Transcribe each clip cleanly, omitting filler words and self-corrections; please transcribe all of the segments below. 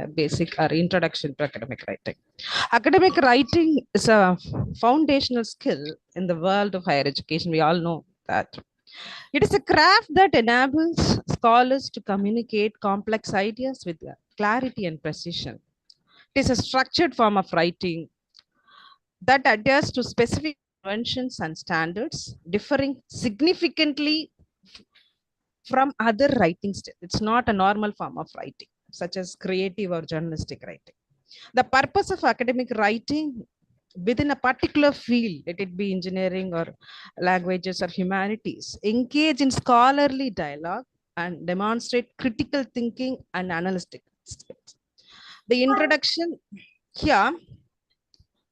basic or introduction to academic writing. Academic writing is a foundational skill in the world of higher education. We all know that. It is a craft that enables scholars to communicate complex ideas with clarity and precision. It is a structured form of writing that adheres to specific conventions and standards, differing significantly from other writing styles. It's not a normal form of writing, such as creative or journalistic writing. The purpose of academic writing within a particular field, let it be engineering or languages or humanities, engage in scholarly dialogue and demonstrate critical thinking and analytic skills. The introduction here,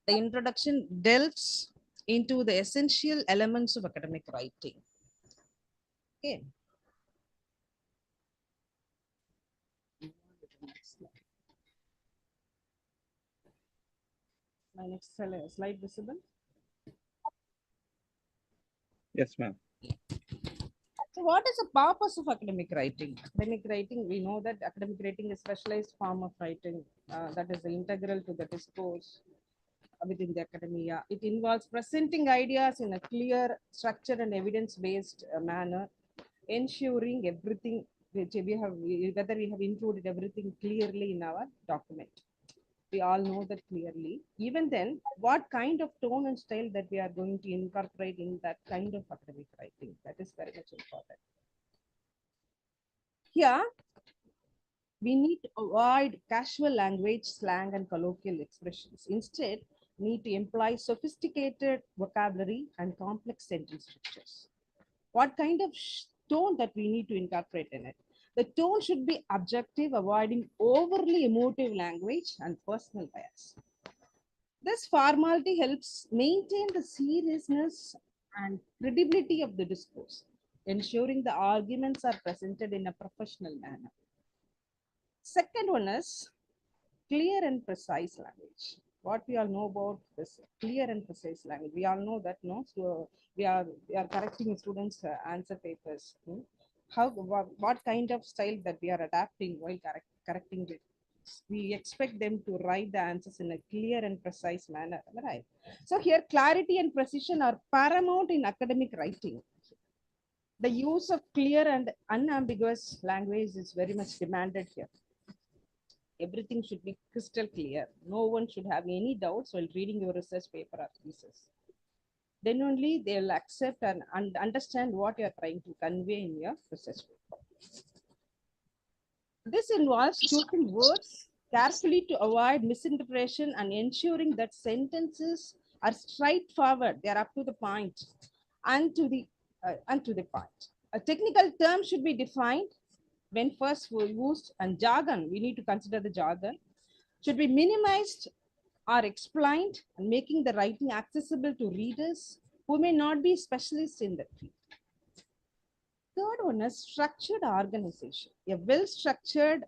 the introduction delves into the essential elements of academic writing. Okay. My next slide visible. Yes, ma'am. So what is the purpose of academic writing? Academic writing, we know that academic writing is a specialized form of writing that is integral to the discourse within the academia. It involves presenting ideas in a clear, structured, and evidence-based manner, ensuring everything which whether we have included everything clearly in our document. We all know that clearly. Even then, what kind of tone and style that we are going to incorporate in that kind of academic writing, that is very much important. Here, we need to avoid casual language, slang, and colloquial expressions. Instead, need to employ sophisticated vocabulary and complex sentence structures. What kind of tone that we need to incorporate in it? The tone should be objective, avoiding overly emotive language and personal bias. This formality helps maintain the seriousness and credibility of the discourse, ensuring the arguments are presented in a professional manner. Second one is clear and precise language. What we all know about this clear and precise language, we all know that no, so we are correcting students' answer papers. How what kind of style that we are adapting while correcting it? We expect them to write the answers in a clear and precise manner, right? So here, clarity and precision are paramount in academic writing. The use of clear and unambiguous language is very much demanded here. Everything should be crystal clear. No one should have any doubts while reading your research paper or thesis. Then only they'll accept and understand what you're trying to convey in your research paper. This involves choosing words carefully to avoid misinterpretation and ensuring that sentences are straightforward. They are up to the point and to the point. A technical term should be defined when first used, and jargon, we need to consider the jargon, should be minimized or explained, and making the writing accessible to readers who may not be specialists in that field. Third one is structured organization. A well-structured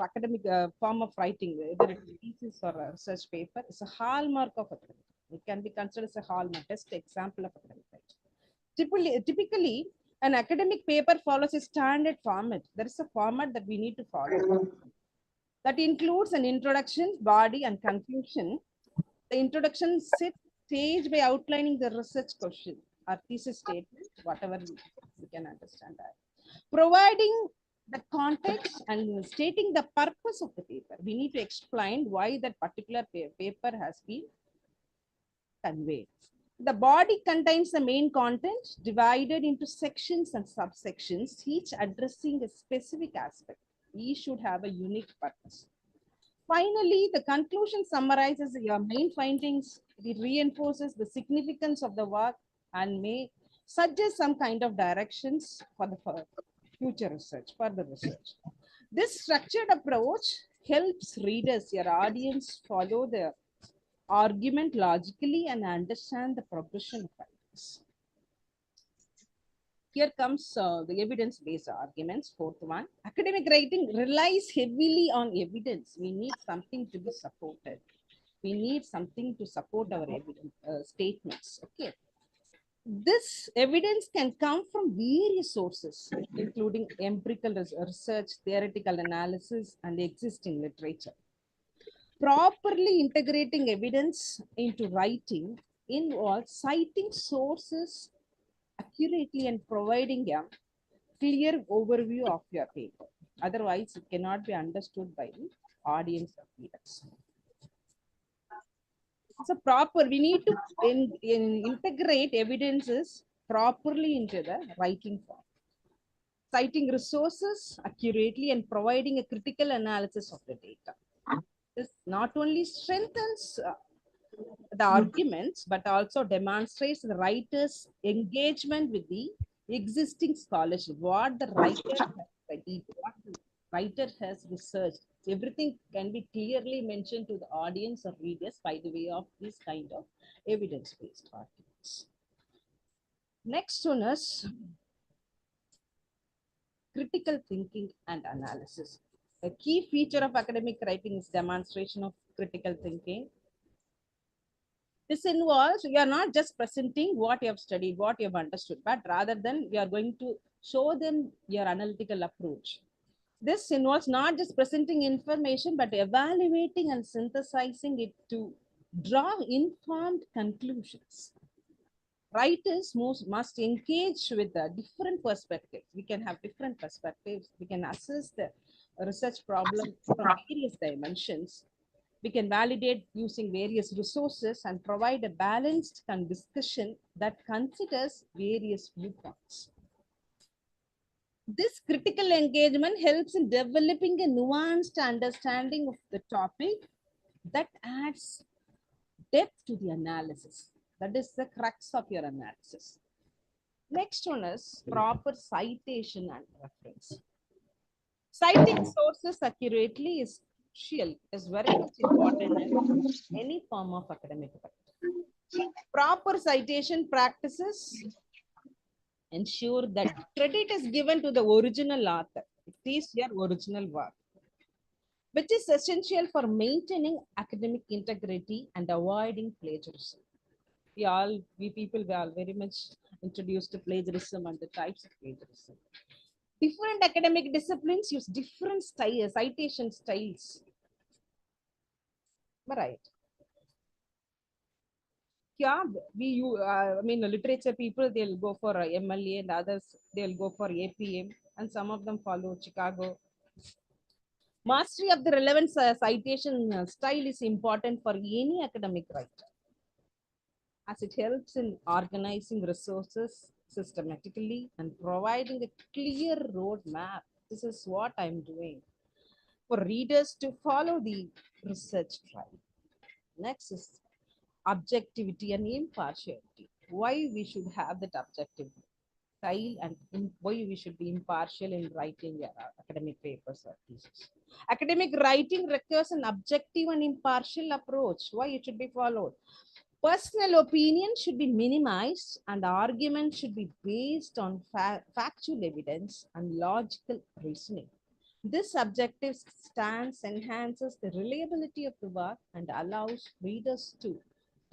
academic form of writing, whether it's a thesis or a research paper, is a hallmark of academic. It can be considered as a hallmark, best example of academic writing. Typically, an academic paper follows a standard format. There is a format that we need to follow. That includes an introduction, body, and conclusion. The introduction sets stage by outlining the research question or thesis statement, whatever we can understand that. Providing the context and stating the purpose of the paper. We need to explain why that particular paper has been conveyed. The body contains the main content divided into sections and subsections, each addressing a specific aspect. Each should have a unique purpose. Finally, the conclusion summarizes your main findings. It reinforces the significance of the work and may suggest some kind of directions for the future research, further research. This structured approach helps readers, your audience, follow the argument logically and understand the progression of ideas. Here comes the evidence-based arguments. Fourth one, academic writing relies heavily on evidence. We need something to be supported. We need something to support our evidence statements. Okay. This evidence can come from various sources, including empirical research, theoretical analysis, and existing literature. Properly integrating evidence into writing involves citing sources accurately and providing a clear overview of your paper. Otherwise, it cannot be understood by the audience of readers. So we need to integrate evidences properly into the writing form. Citing resources accurately and providing a critical analysis of the data. This not only strengthens the arguments, but also demonstrates the writer's engagement with the existing scholarship, what the writer has studied, what the writer has researched. Everything can be clearly mentioned to the audience or readers by the way of this kind of evidence-based arguments. Next one is critical thinking and analysis. A key feature of academic writing is demonstration of critical thinking. This involves you are not just presenting what you have studied, what you have understood, but rather than you are going to show them your analytical approach. This involves not just presenting information, but evaluating and synthesizing it to draw informed conclusions. Writers must engage with the different perspectives. We can have different perspectives. We can assess the research problem from various dimensions. We can validate using various resources and provide a balanced discussion that considers various viewpoints. This critical engagement helps in developing a nuanced understanding of the topic that adds depth to the analysis. That is the crux of your analysis. Next one is proper citation and reference. Citing sources accurately is crucial, is very much important in any form of academic writing. Proper citation practices ensure that credit is given to the original author. It is your original work, which is essential for maintaining academic integrity and avoiding plagiarism. We people were very much introduced to plagiarism and the types of plagiarism. Different academic disciplines use different citation styles. Right. Yeah, I mean, literature people, they'll go for MLA and others, they'll go for APM, and some of them follow Chicago. Mastery of the relevant citation style is important for any academic writer, as it helps in organizing resources systematically and providing a clear roadmap. This is what I'm doing for readers to follow the research trail. Next is objectivity and impartiality. Why we should have that objective style and why we should be impartial in writing academic papers or thesis. Academic writing requires an objective and impartial approach. Why it should be followed? Personal opinion should be minimized and argument should be based on factual evidence and logical reasoning. This objective stance enhances the reliability of the work and allows readers to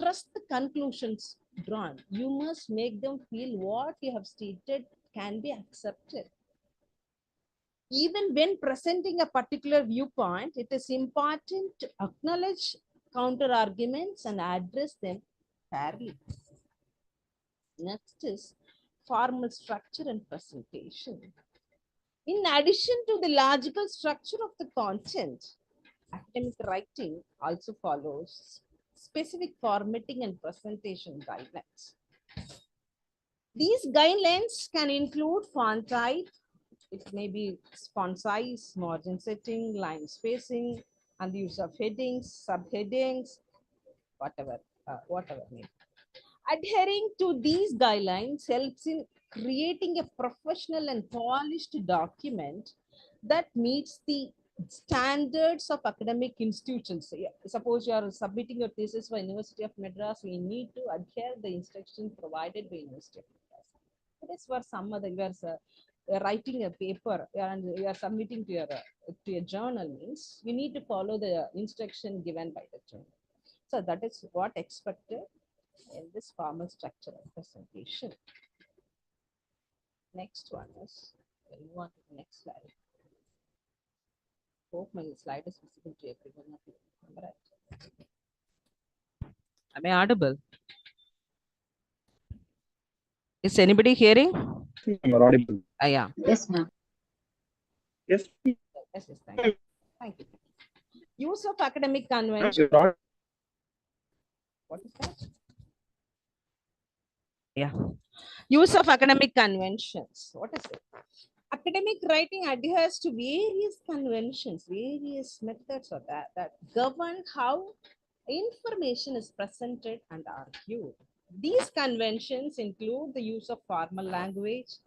trust the conclusions drawn. You must make them feel what you have stated can be accepted. Even when presenting a particular viewpoint, it is important to acknowledge counter arguments and address them fairly. Next is formal structure and presentation. In addition to the logical structure of the content, academic writing also follows specific formatting and presentation guidelines. These guidelines can include font type, it may be font size, margin setting, line spacing, and the use of headings, subheadings, whatever may be. Adhering to these guidelines helps in creating a professional and polished document that meets the standards of academic institutions. So, suppose you are submitting your thesis for University of Madras, we need to adhere the instructions provided by University of Madras. It is for some other, you are writing a paper and you are submitting to your journal means you need to follow the instruction given by the journal. So that is what expected. in this formal structure of presentation. Next one is, we'll move on to the next slide. Hope my slide is visible to everyone of you. All right. Am I audible? Is anybody hearing? You are audible. Yeah. Yes, ma'am. Yes. Yes, yes, thank you. Thank you. Use of academic Ma'am, convention. you are audible. What is that? Yeah. Use of academic conventions. What is it? Academic writing adheres to various conventions, various methods of that govern how information is presented and argued. These conventions include the use of formal language,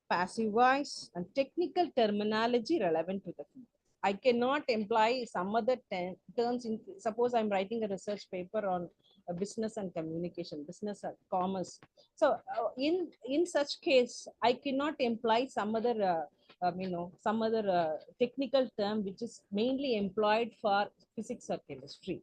passive voice, and technical terminology relevant to the field. I cannot employ some other terms. Suppose I'm writing a research paper on business and communication, business and commerce. So in such case, I cannot employ some other some other technical term which is mainly employed for physics or chemistry.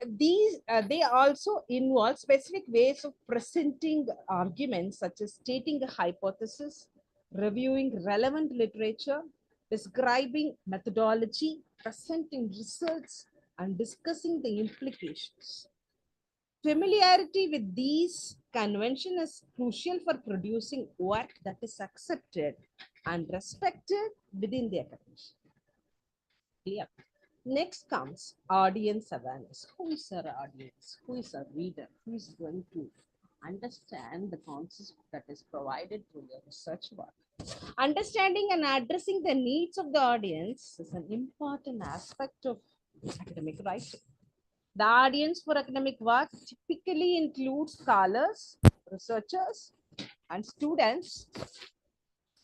These they also involve specific ways of presenting arguments, such as stating a hypothesis, reviewing relevant literature, describing methodology, presenting results, and discussing the implications. Familiarity with these conventions is crucial for producing work that is accepted and respected within the academy. Clear? Next comes audience awareness. Who is our audience? Who is our reader? Who is going to understand the concept that is provided through your research work? Understanding and addressing the needs of the audience is an important aspect of academic writing. The audience for academic work typically includes scholars, researchers, and students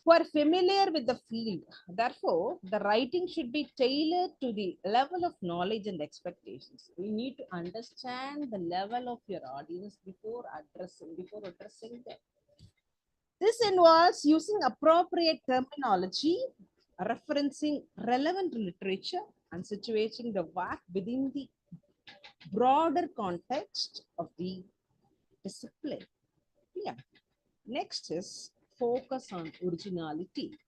who are familiar with the field. Therefore, the writing should be tailored to the level of knowledge and expectations. We need to understand the level of your audience before addressing them. This involves using appropriate terminology, referencing relevant literature, and situating the work within the broader context of the discipline. Yeah. Next is focus on originality.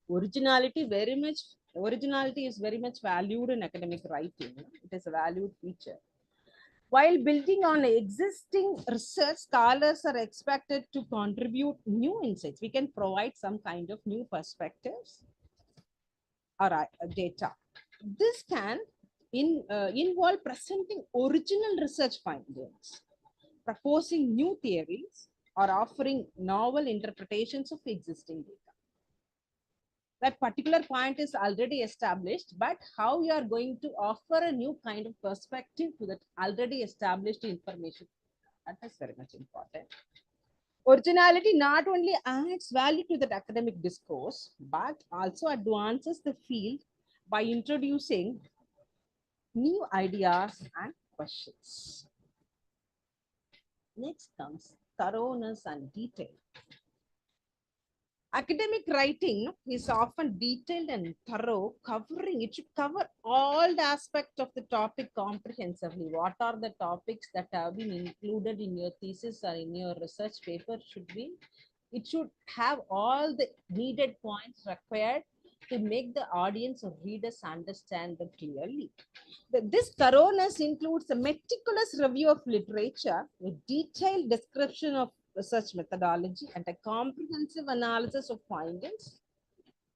Originality is very much valued in academic writing. It is a valued feature. While building on existing research, scholars are expected to contribute new insights. We can provide some kind of new perspectives or data. This can involve presenting original research findings, proposing new theories, or offering novel interpretations of existing data. That particular point is already established, but how you are going to offer a new kind of perspective to that already established information, that is very much important. Originality not only adds value to the academic discourse, but also advances the field by introducing new ideas and questions. Next comes thoroughness and detail. Academic writing is often detailed and thorough, it should cover all the aspects of the topic comprehensively. What are the topics that have been included in your thesis or in your research paper it should have all the needed points required to make the audience or readers understand them clearly. This thoroughness includes a meticulous review of literature, a detailed description of research methodology, and a comprehensive analysis of findings.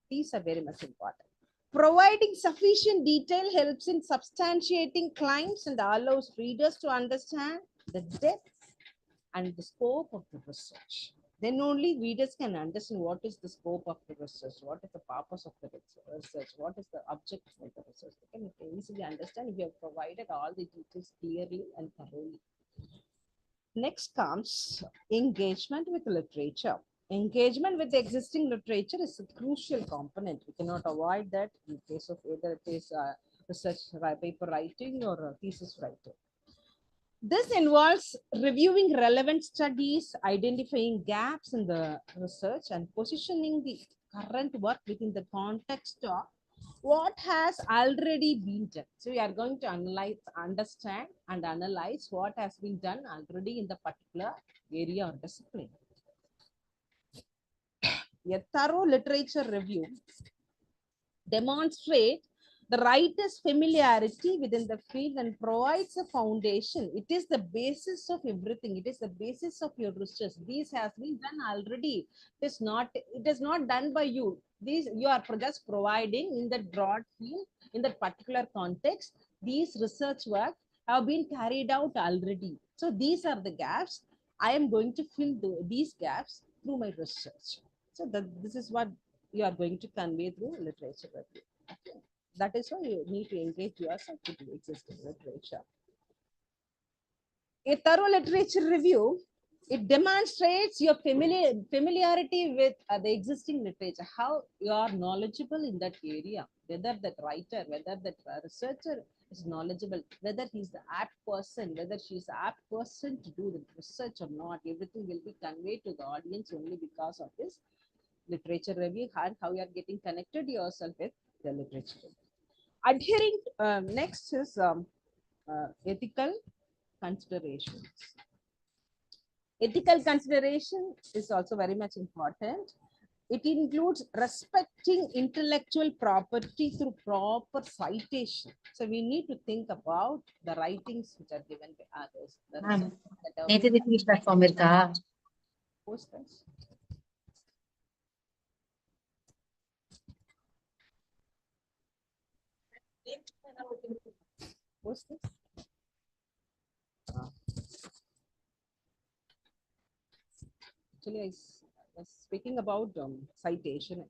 These are very much important. Providing sufficient detail helps in substantiating claims and allows readers to understand the depth and the scope of the research. Then only readers can understand what is the scope of the research, what is the purpose of the research, what is the objective of the research. They can easily understand if you have provided all the details clearly and thoroughly. Next comes engagement with literature. Engagement with the existing literature is a crucial component. We cannot avoid that in case of either it is research paper writing or thesis writing. This involves reviewing relevant studies, identifying gaps in the research, and positioning the current work within the context of what has already been done. So we are going to understand and analyze what has been done already in the particular area or discipline. A thorough literature review demonstrates the writer's familiarity within the field and provides a foundation. It is the basis of everything. It is the basis of your research. This has been done already. It is not done by you. These you are just providing in that broad field, in that particular context. These research work have been carried out already. So these are the gaps. I am going to fill these gaps through my research. So this is what you are going to convey through literature review. Okay. That is why you need to engage yourself with the existing literature. A thorough literature review, it demonstrates your familiarity with the existing literature, how you are knowledgeable in that area, whether that writer, whether that researcher is knowledgeable, whether he's the apt person, whether she's the apt person to do the research or not. Everything will be conveyed to the audience only because of this literature review and how you are getting connected yourself with the literature. Adhering next is ethical considerations. Ethical consideration is also very much important. It includes respecting intellectual property through proper citation. So we need to think about the writings which are given by others. Ma'am, நேத்து finish platform இருக்கா? Posters. Posters. Actually, I was speaking about citation.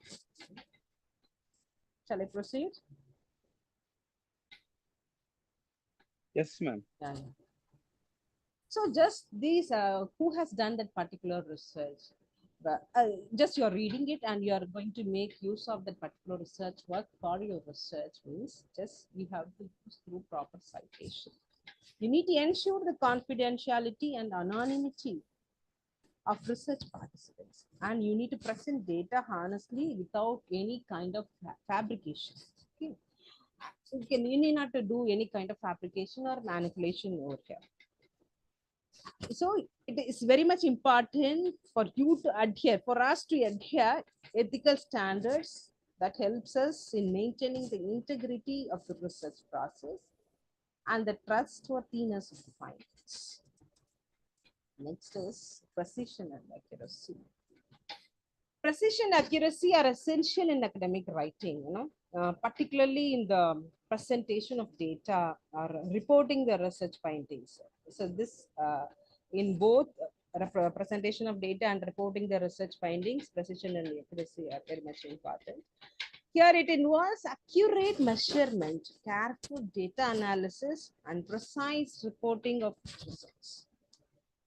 Shall I proceed? Yes, ma'am. Yeah. So just these, who has done that particular research? Just you're reading it and you're going to make use of that particular research work for your research means just you have to use through proper citation. You need to ensure the confidentiality and anonymity of research participants, and you need to present data honestly without any kind of fabrication. Okay. You need not to do any kind of fabrication or manipulation over here. So it is very much important for you to adhere, for us to adhere ethical standards that helps us in maintaining the integrity of the research process and the trustworthiness of the findings. Next is precision and accuracy. Precision and accuracy are essential in academic writing, particularly in the presentation of data or reporting the research findings. So this in both presentation of data and reporting the research findings, precision and accuracy are very much important. Here it involves accurate measurement, careful data analysis, and precise reporting of results.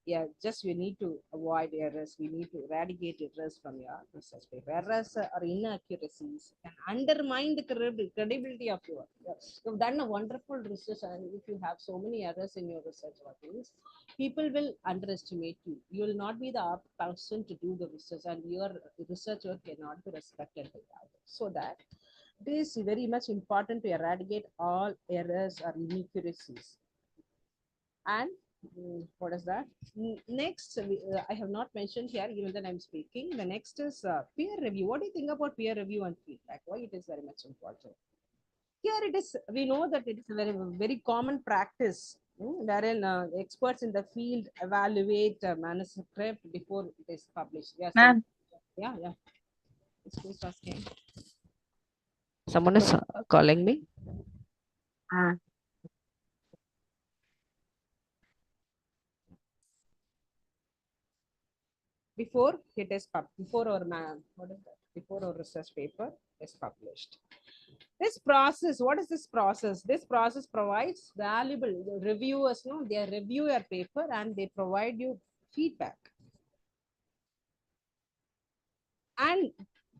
Yeah, just we need to avoid errors. We need to eradicate errors from your research paper. Errors or inaccuracies can undermine the credibility of your work. You've done a wonderful research, and if you have so many errors in your research workings, people will underestimate you. You will not be the person to do the research, and your research work cannot be respected by others. So that it is very much important to eradicate all errors or inaccuracies. And what is that? Next, I have not mentioned here, even that I'm speaking. The next is peer review. What do you think about peer review and feedback? Why it is very much important? Here it is, we know that it is a very common practice wherein experts in the field evaluate a manuscript before it is published. Yes, Ma'am. Yeah. Excuse asking. Someone is calling me. Before it is before our before our research paper is published. This process, what is this process? This process provides valuable reviewers. They review your paper and they provide you feedback, and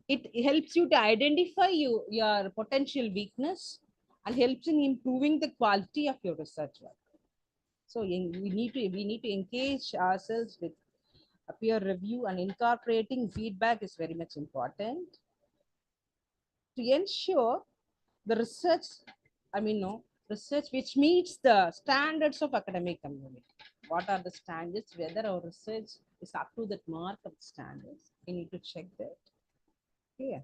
it helps you to identify your potential weakness and helps in improving the quality of your research work. So we need to engage ourselves with a peer review, and incorporating feedback is very much important to ensure the research, no, research which meets the standards of academic community. What are the standards? Whether our research is up to that mark of standards. We need to check that. Yeah.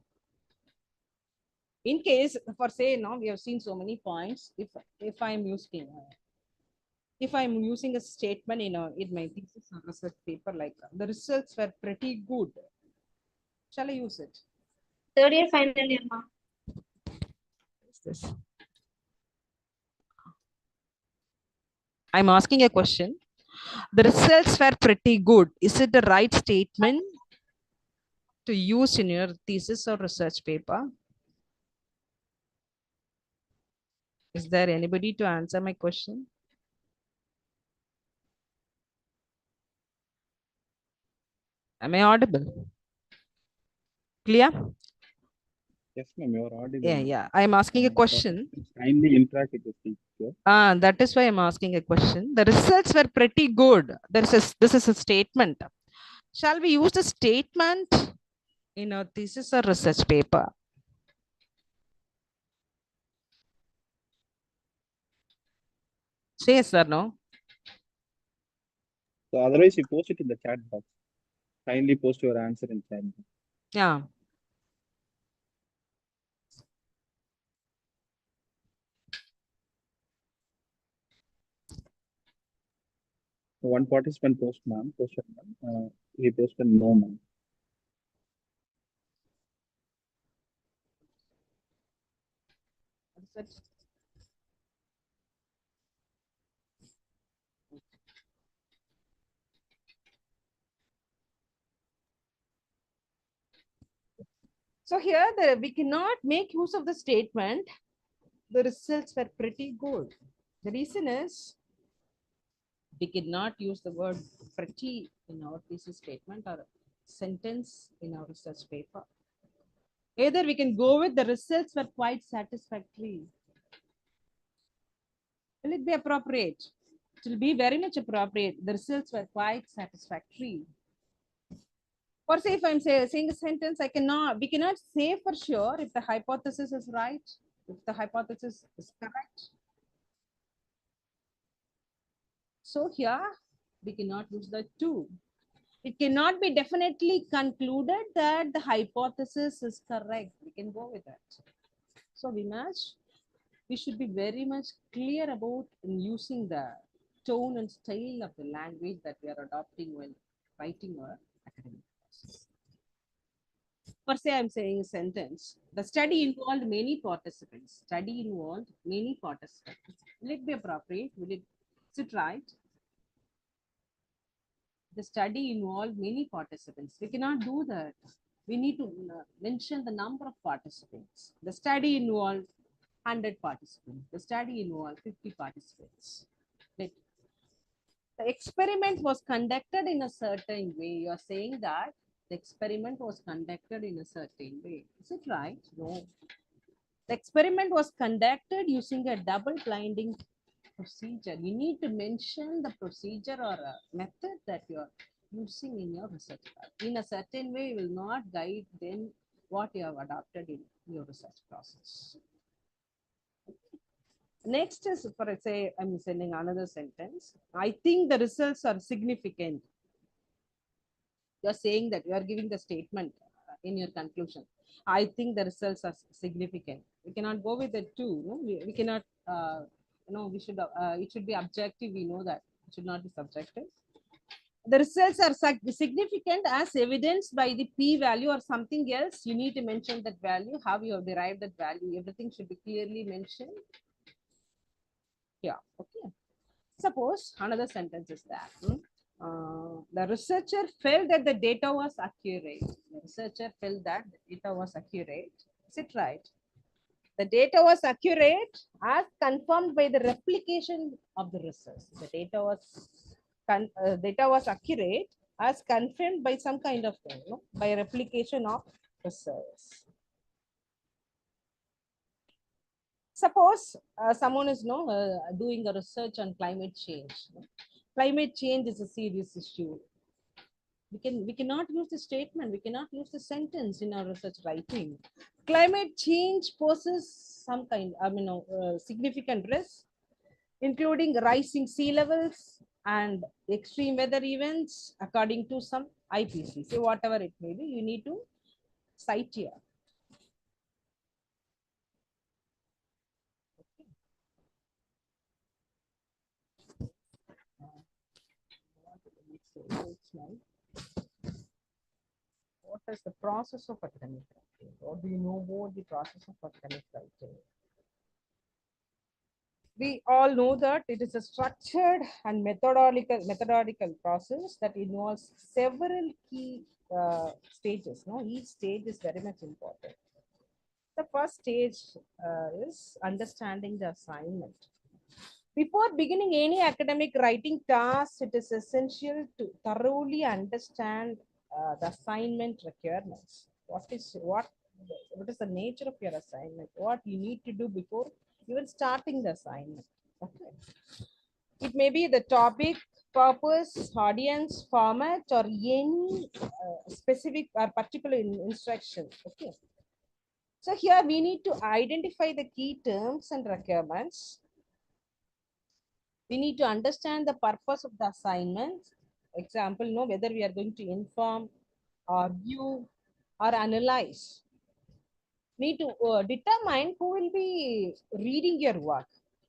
In case, for say, now we have seen so many points. If I'm using a statement in my thesis or research paper, like the results were pretty good, shall I use it? Third year, final year, ma. What's this? I'm asking a question. The results were pretty good. Is it the right statement to use in your thesis or research paper? Is there anybody to answer my question? Am I audible? Clear? Yes, ma'am, you are audible. Yeah. I'm asking a question. Kindly interact with the speaker. That is why I'm asking a question. The results were pretty good. This is a statement. Shall we use the statement in our thesis or research paper? Say yes or no? So otherwise, you post it in the chat box. Kindly post your answer in chat box. Yeah. One participant posted, ma'am. He posted no, ma'am. So here we cannot make use of the statement. The results were pretty good. The reason is we cannot use the word pretty in our thesis statement or sentence in our research paper. Either we can go with the results were quite satisfactory. Will it be appropriate? It will be very much appropriate. The results were quite satisfactory. Or say if I'm saying a sentence, we cannot say for sure if the hypothesis is right, if the hypothesis is correct. So here we cannot use the to. It cannot be definitely concluded that the hypothesis is correct. We can go with that. So we should be very much clear about using the tone and style of the language that we are adopting when writing our academic process. For say I'm saying a sentence, the study involved many participants. Study involved many participants. Will it be appropriate? Is it right? The study involved many participants. We cannot do that. We need to mention the number of participants. The study involved 100 participants. The study involved 50 participants. The experiment was conducted in a certain way. You are saying that the experiment was conducted in a certain way. Is it right? No. The experiment was conducted using a double blinding procedure. You need to mention the procedure or a method that you are using in your research. In a certain way, will not guide then what you have adopted in your research process. Next is, for say, I'm sending another sentence. I think the results are significant. You're saying that you are giving the statement in your conclusion. I think the results are significant. We cannot go with it too. No? We cannot, we should, it should be objective. We know that it should not be subjective. The results are significant as evidenced by the p-value or something else. You need to mention that value, how you have derived that value. Everything should be clearly mentioned. Yeah, okay. Suppose another sentence is that the researcher felt that the data was accurate. The researcher felt that the data was accurate. Is it right? The data was accurate as confirmed by the replication of the research. The data was accurate as confirmed by some kind of thing, by replication of research. Suppose someone is doing a research on climate change. Climate change is a serious issue. We cannot use the statement, we cannot use the sentence in our research writing. Climate change poses some significant risks, including rising sea levels and extreme weather events, according to some IPC. So whatever it may be, you need to cite here. What is the process of academic writing? What do you know about the process of academic writing? We all know that it is a structured and methodological process that involves several key stages. No, each stage is very much important. The first stage is understanding the assignment. Before beginning any academic writing task, it is essential to thoroughly understand the assignment requirements. What is the nature of your assignment? What you need to do before even starting the assignment? Okay. It may be the topic, purpose, audience, format, or any specific or particular instruction. Okay. So here we need to identify the key terms and requirements. We need to understand the purpose of the assignment. Example, know whether we are going to inform, argue, or analyze. Need to determine who will be reading your work,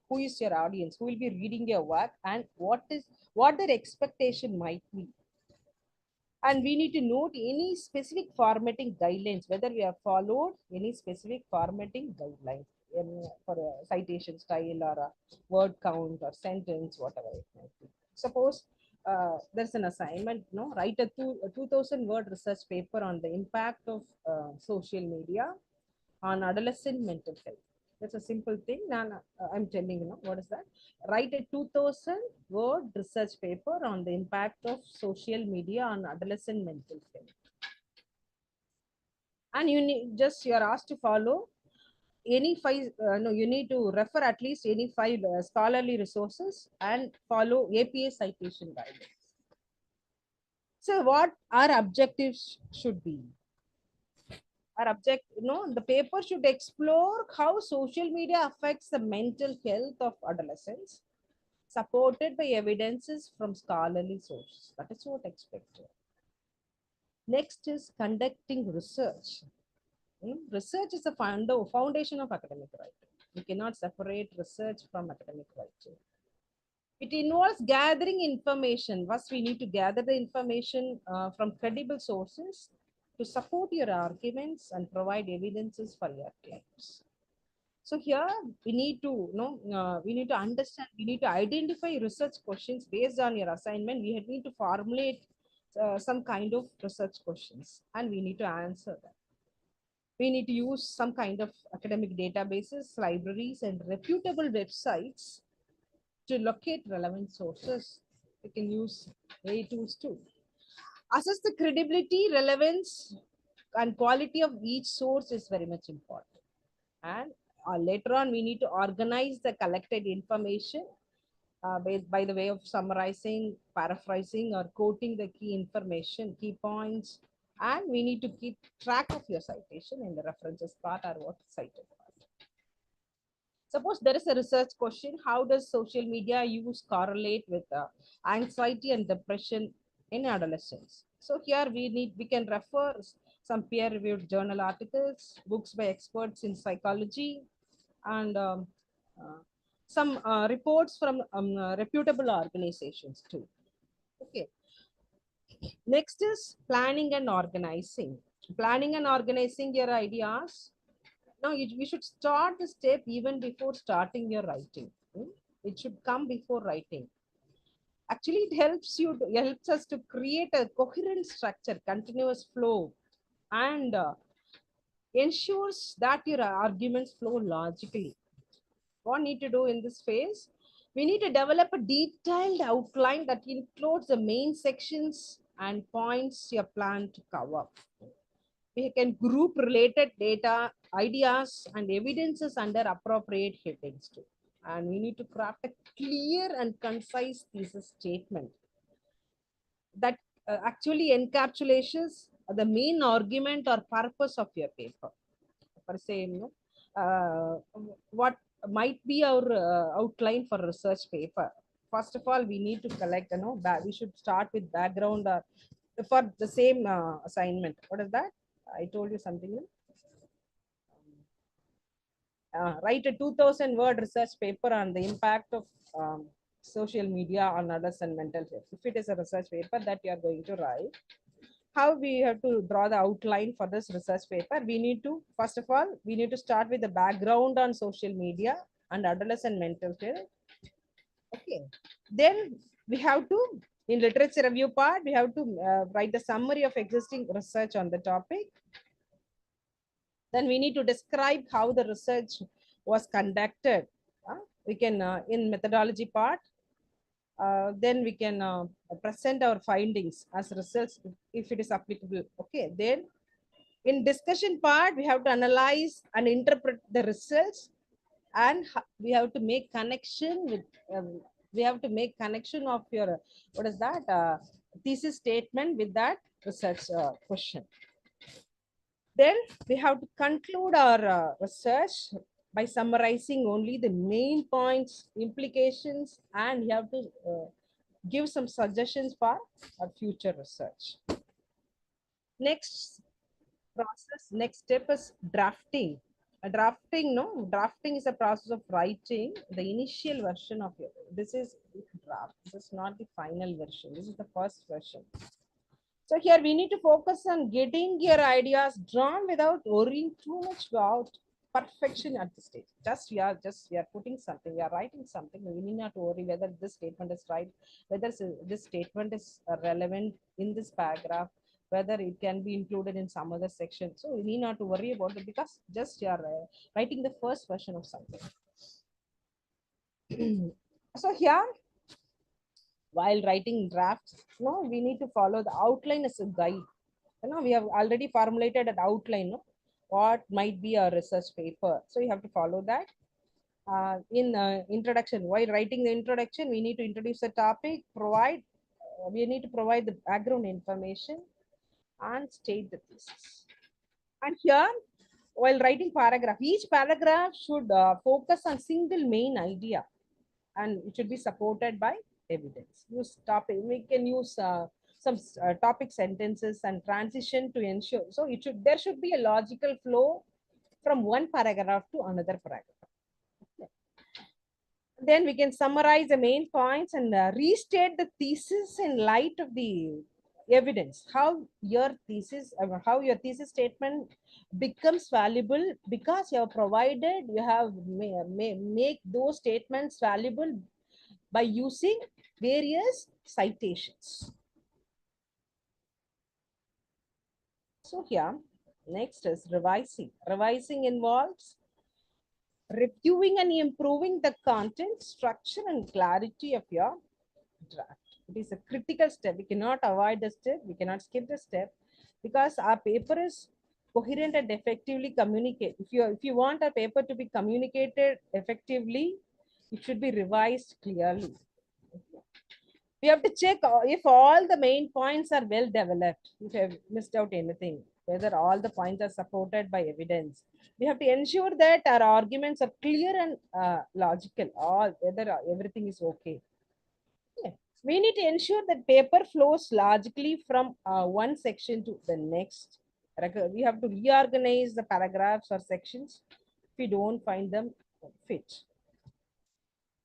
who is your audience, who will be reading your work, and what their expectation might be. And we need to note any specific formatting guidelines, whether we have followed any specific formatting guidelines for a citation style or a word count or sentence, whatever it might be. Suppose there's an assignment, no, write a 2000 word research paper on the impact of social media on adolescent mental health. That's a simple thing. Now, I'm telling you, what is that? Write a 2000 word research paper on the impact of social media on adolescent mental health. And you're asked to follow any five, no, you need to refer at least any five scholarly resources and follow APA citation guidelines. So what our objectives should be? The paper should explore how social media affects the mental health of adolescents, supported by evidences from scholarly sources. That is what expected. Next is conducting research. Research is the foundation of academic writing. You cannot separate research from academic writing. It involves gathering information. First, we need to gather the information from credible sources to support your arguments and provide evidences for your claims. So here we need to we need to understand, we need to identify research questions based on your assignment. We need to formulate some kind of research questions and we need to answer them. We need to use some kind of academic databases, libraries, and reputable websites to locate relevant sources. We can use AI tools too. Assess the credibility, relevance, and quality of each source is very much important. And later on, we need to organize the collected information by the way of summarizing, paraphrasing, or quoting the key information, key points. And we need to keep track of your citation in the references part or what cited part. Suppose there is a research question, how does social media use correlate with anxiety and depression in adolescents? So here we can refer some peer-reviewed journal articles, books by experts in psychology, and some reports from reputable organizations too. Okay. Next is planning and organizing. Planning and organizing your ideas. Now, we should start the step even before starting your writing. It should come before writing. Actually, it helps us to create a coherent structure, continuous flow, and ensures that your arguments flow logically. What need to do in this phase? We need to develop a detailed outline that includes the main sections and points you plan to cover. We can group related data, ideas, and evidences under appropriate headings too. And we need to craft a clear and concise thesis statement that actually encapsulates the main argument or purpose of your paper. per se, what might be our outline for research paper. First of all, we need to collect, we should start with background for the same assignment. What is that? I told you something. Write a 2000 word research paper on the impact of social media on adolescent mental health. If it is a research paper that you are going to write, how we have to draw the outline for this research paper? We need to, first of all, we need to start with the background on social media and adolescent mental health. Okay. Then we have to, in literature review part, we have to write a summary of existing research on the topic. Then we need to describe how the research was conducted. We can, in methodology part, then we can present our findings as results if it is applicable. Okay. Then in discussion part, we have to analyze and interpret the results, and we have to make connection with, we have to make connection of your, what is that, thesis statement with that research question. Then we have to conclude our research by summarizing only the main points, implications, and we have to give some suggestions for our future research. Next process, next step is drafting. Drafting is a process of writing the initial version of your, this is draft. This is not the final version. This is the first version. So here we need to focus on getting your ideas drawn without worrying too much about perfection at this stage. We are putting something, we are writing something. We need not worry whether this statement is right, whether this statement is relevant in this paragraph, whether it can be included in some other section. So we need not to worry about it, because just you are writing the first version of something. So here, while writing drafts, we need to follow the outline as a guide. We have already formulated an outline, what might be a research paper. So you have to follow that. In introduction, while writing the introduction, we need to introduce the topic, we need to provide the background information and state the thesis. And here, while writing paragraph, each paragraph should focus on single main idea, and it should be supported by evidence. Use topic, we can use some topic sentences and transition to ensure. So there should be a logical flow from one paragraph to another paragraph. Then we can summarize the main points and restate the thesis in light of the evidence. How your thesis statement becomes valuable, because you have provided, you have make those statements valuable by using various citations. So here, next is revising. Revising involves reviewing and improving the content, structure, and clarity of your draft. It is a critical step. We cannot avoid the step. We cannot skip the step, because our paper is coherent and effectively communicate. If you want a paper to be communicated effectively, it should be revised clearly. We have to check if all the main points are well developed. If you have missed out anything, whether all the points are supported by evidence. We have to ensure that our arguments are clear and logical, or whether everything is okay. Yeah. We need to ensure that paper flows logically from one section to the next. We have to reorganize the paragraphs or sections if we don't find them fit.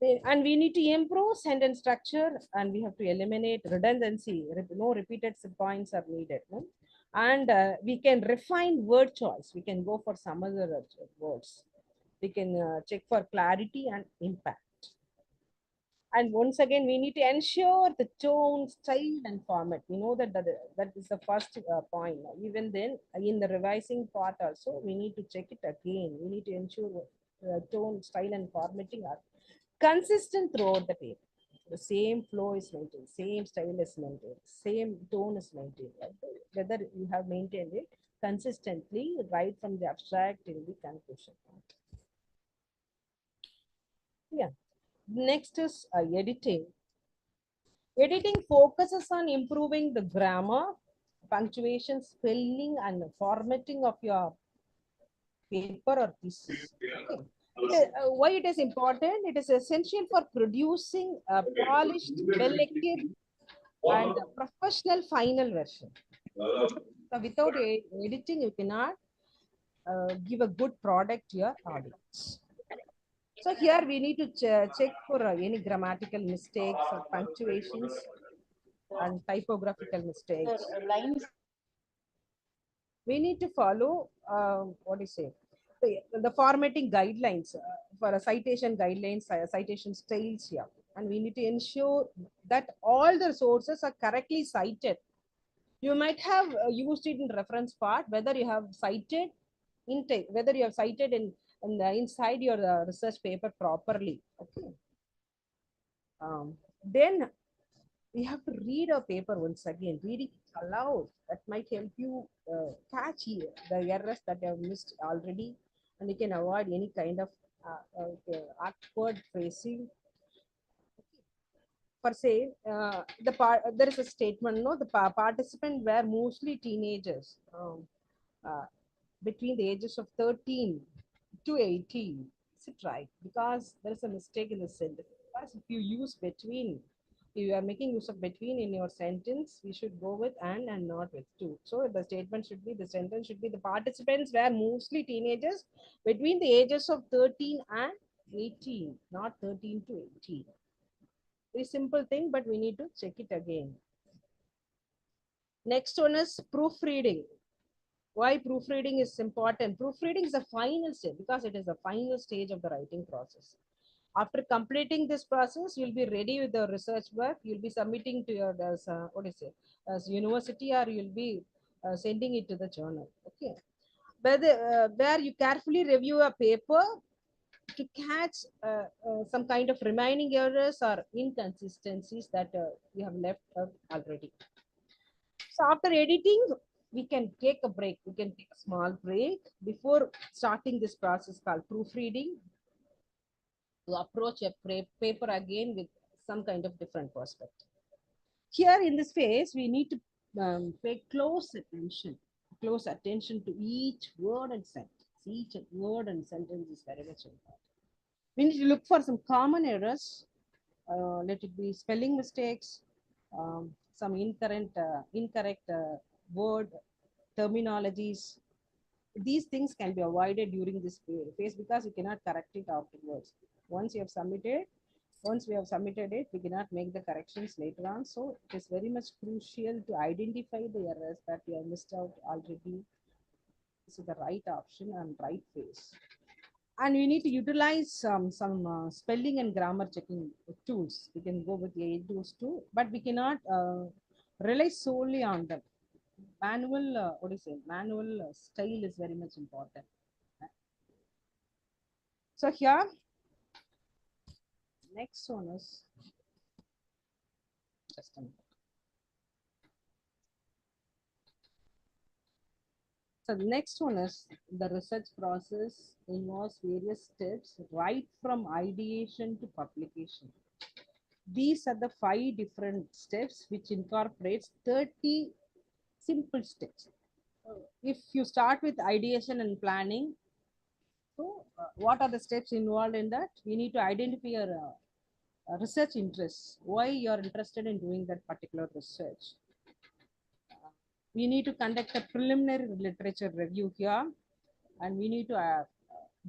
And we need to improve sentence structure, and we have to eliminate redundancy. No repeated points are needed. No? And we can refine word choice. We can go for some other words. We can check for clarity and impact. And once again, we need to ensure the tone, style, and format. We know that that is the first point. Even then, in the revising part also, we need to check it again. We need to ensure tone, style, and formatting are consistent throughout the paper. The same flow is maintained, same style is maintained, same tone is maintained. Right? Whether you have maintained it consistently right from the abstract till the conclusion. Yeah. Next is editing. Editing focuses on improving the grammar, punctuation, spelling, and formatting of your paper or thesis. Okay. Why it is important? It is essential for producing a polished, well-equipped, and a professional final version. So without editing, you cannot give a good product to your audience. So here we need to check for any grammatical mistakes or punctuations and typographical mistakes. Lines. We need to follow what do you say, the formatting guidelines for a citation guidelines, citation styles here, and we need to ensure that all the sources are correctly cited. You might have used it in reference part, whether you have cited intake, whether you have cited in the inside your research paper properly. Okay. Then we have to read a paper once again. Reading it aloud, that might help you catch the errors that you have missed already, and you can avoid any kind of awkward phrasing. For say, there is a statement, no, the participant were mostly teenagers, between the ages of 13 to 18. Is it right? Because there is a mistake in the sentence. Because if you use between, if you are making use of between in your sentence, we should go with and not with to. So the statement should be, the sentence should be, the participants were mostly teenagers between the ages of 13 and 18, not 13 to 18. Very simple thing, but we need to check it again. Next one is proofreading. Why proofreading is important? Proofreading is the final stage because it is the final stage of the writing process. After completing this process, you'll be ready with the research work. You'll be submitting to your what is it, as university, or you'll be sending it to the journal. Okay, where you carefully review a paper to catch some kind of remaining errors or inconsistencies that you have left out already. So after editing, we can take a break. We can take a small break before starting this process called proofreading, to approach a paper again with some kind of different perspective. Here in this phase, we need to pay close attention to each word and sentence. Each word and sentence is very much important. We need to look for some common errors. Let it be spelling mistakes, some incorrect word terminologies. These things can be avoided during this phase because you cannot correct it afterwards. Once you have submitted, once we have submitted it, we cannot make the corrections later on. So it is very much crucial to identify the errors that you have missed out already. This is the right option and right phase. And we need to utilize some spelling and grammar checking tools. We can go with the AI tools too, but we cannot rely solely on them. Manual, what do you say? Manual style is very much important. So here, next one is just a minute. So the next one is the research process involves various steps right from ideation to publication. These are the 5 different steps which incorporates 30 simple steps. If you start with ideation and planning, so what are the steps involved in that? We need to identify your research interests, why you're interested in doing that particular research. We need to conduct a preliminary literature review here, and we need to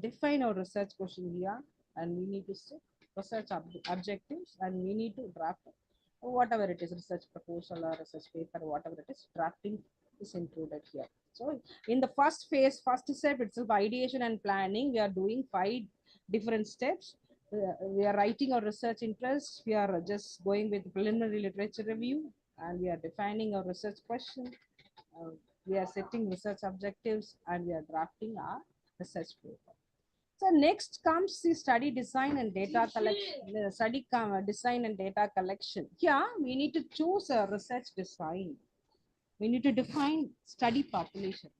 define our research question here, and we need to set research objectives, and we need to draft whatever it is, research proposal or research paper, whatever it is, drafting is included here. So in the first phase, first step itself, ideation and planning, we are doing 5 different steps. We are writing our research interests. We are just going with preliminary literature review, and we are defining our research question. We are setting research objectives, and we are drafting our research paper. So next comes the study design and data collection. Design and data collection. Here we need to choose a research design. We need to define study population.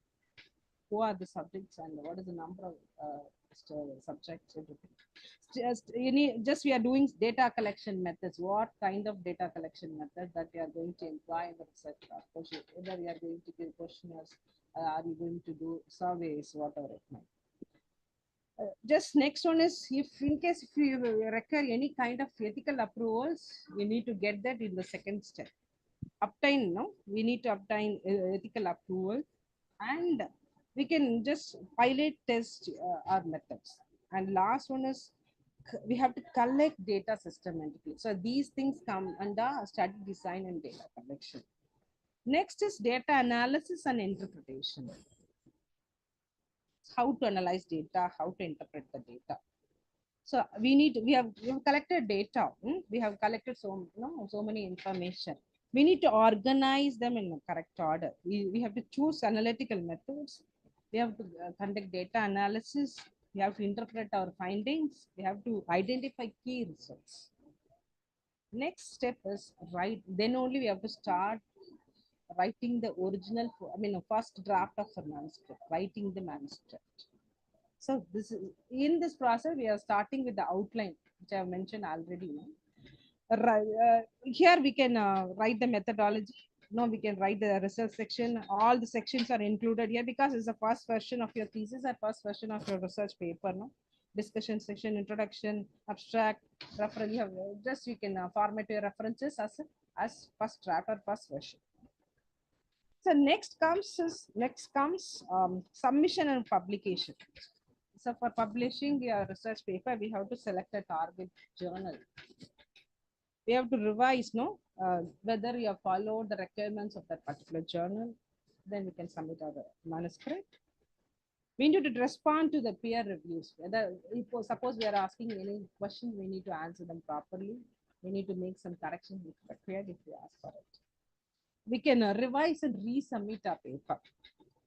Who are the subjects and what is the number of subjects? Everything. Just we are doing data collection methods. What kind of data collection method that we are going to employ in the research approach? Whether we are going to give questionnaires, are you going to do surveys, whatever it might. Just next one is, if in case if you require any kind of ethical approvals, you need to get that in the second step. Obtain, no, we need to obtain ethical approval, and we can just pilot test our methods. And last one is, we have to collect data systematically. So these things come under study design and data collection. Next is data analysis and interpretation. How to analyze data, how to interpret the data. So we have collected data. We have collected so many information. We need to organize them in the correct order. We have to choose analytical methods. We have to conduct data analysis. We have to interpret our findings. We have to identify key results. Next step is write. Then only we have to start writing the original, first draft of the manuscript, writing the manuscript. So this is, in this process, we are starting with the outline, which I have mentioned already. Here we can write the methodology. No, we can write the research section. All the sections are included here because it's the first version of your thesis or first version of your research paper. No, discussion section, introduction, abstract, reference. You have just you can format your references as first draft or first version. So next comes submission and publication. So for publishing your research paper, we have to select a target journal. We have to revise, whether you have followed the requirements of that particular journal. Then we can submit our manuscript. We need to respond to the peer reviews. Whether suppose we are asking any question, we need to answer them properly. We need to make some corrections if required if we ask for it. We can revise and resubmit our paper.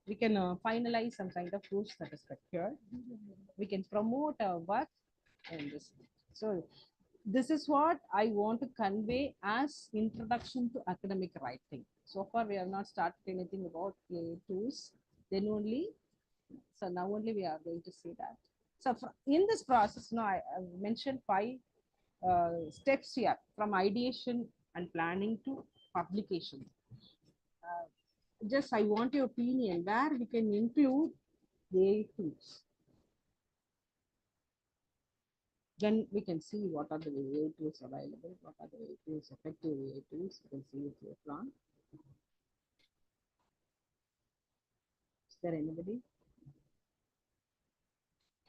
We can finalize some kind of proofs that is required. We can promote our work in this. So this is what I want to convey as introduction to academic writing. So far, we have not started anything about tools. Then only, so now only we are going to see that. So in this process, now I mentioned 5 steps here, from ideation and planning to publication. Just I want your opinion where we can include AI tools. Then we can see what are the AI tools available, what are the AI tools, effective AI tools. You can see it here plan. Is there anybody?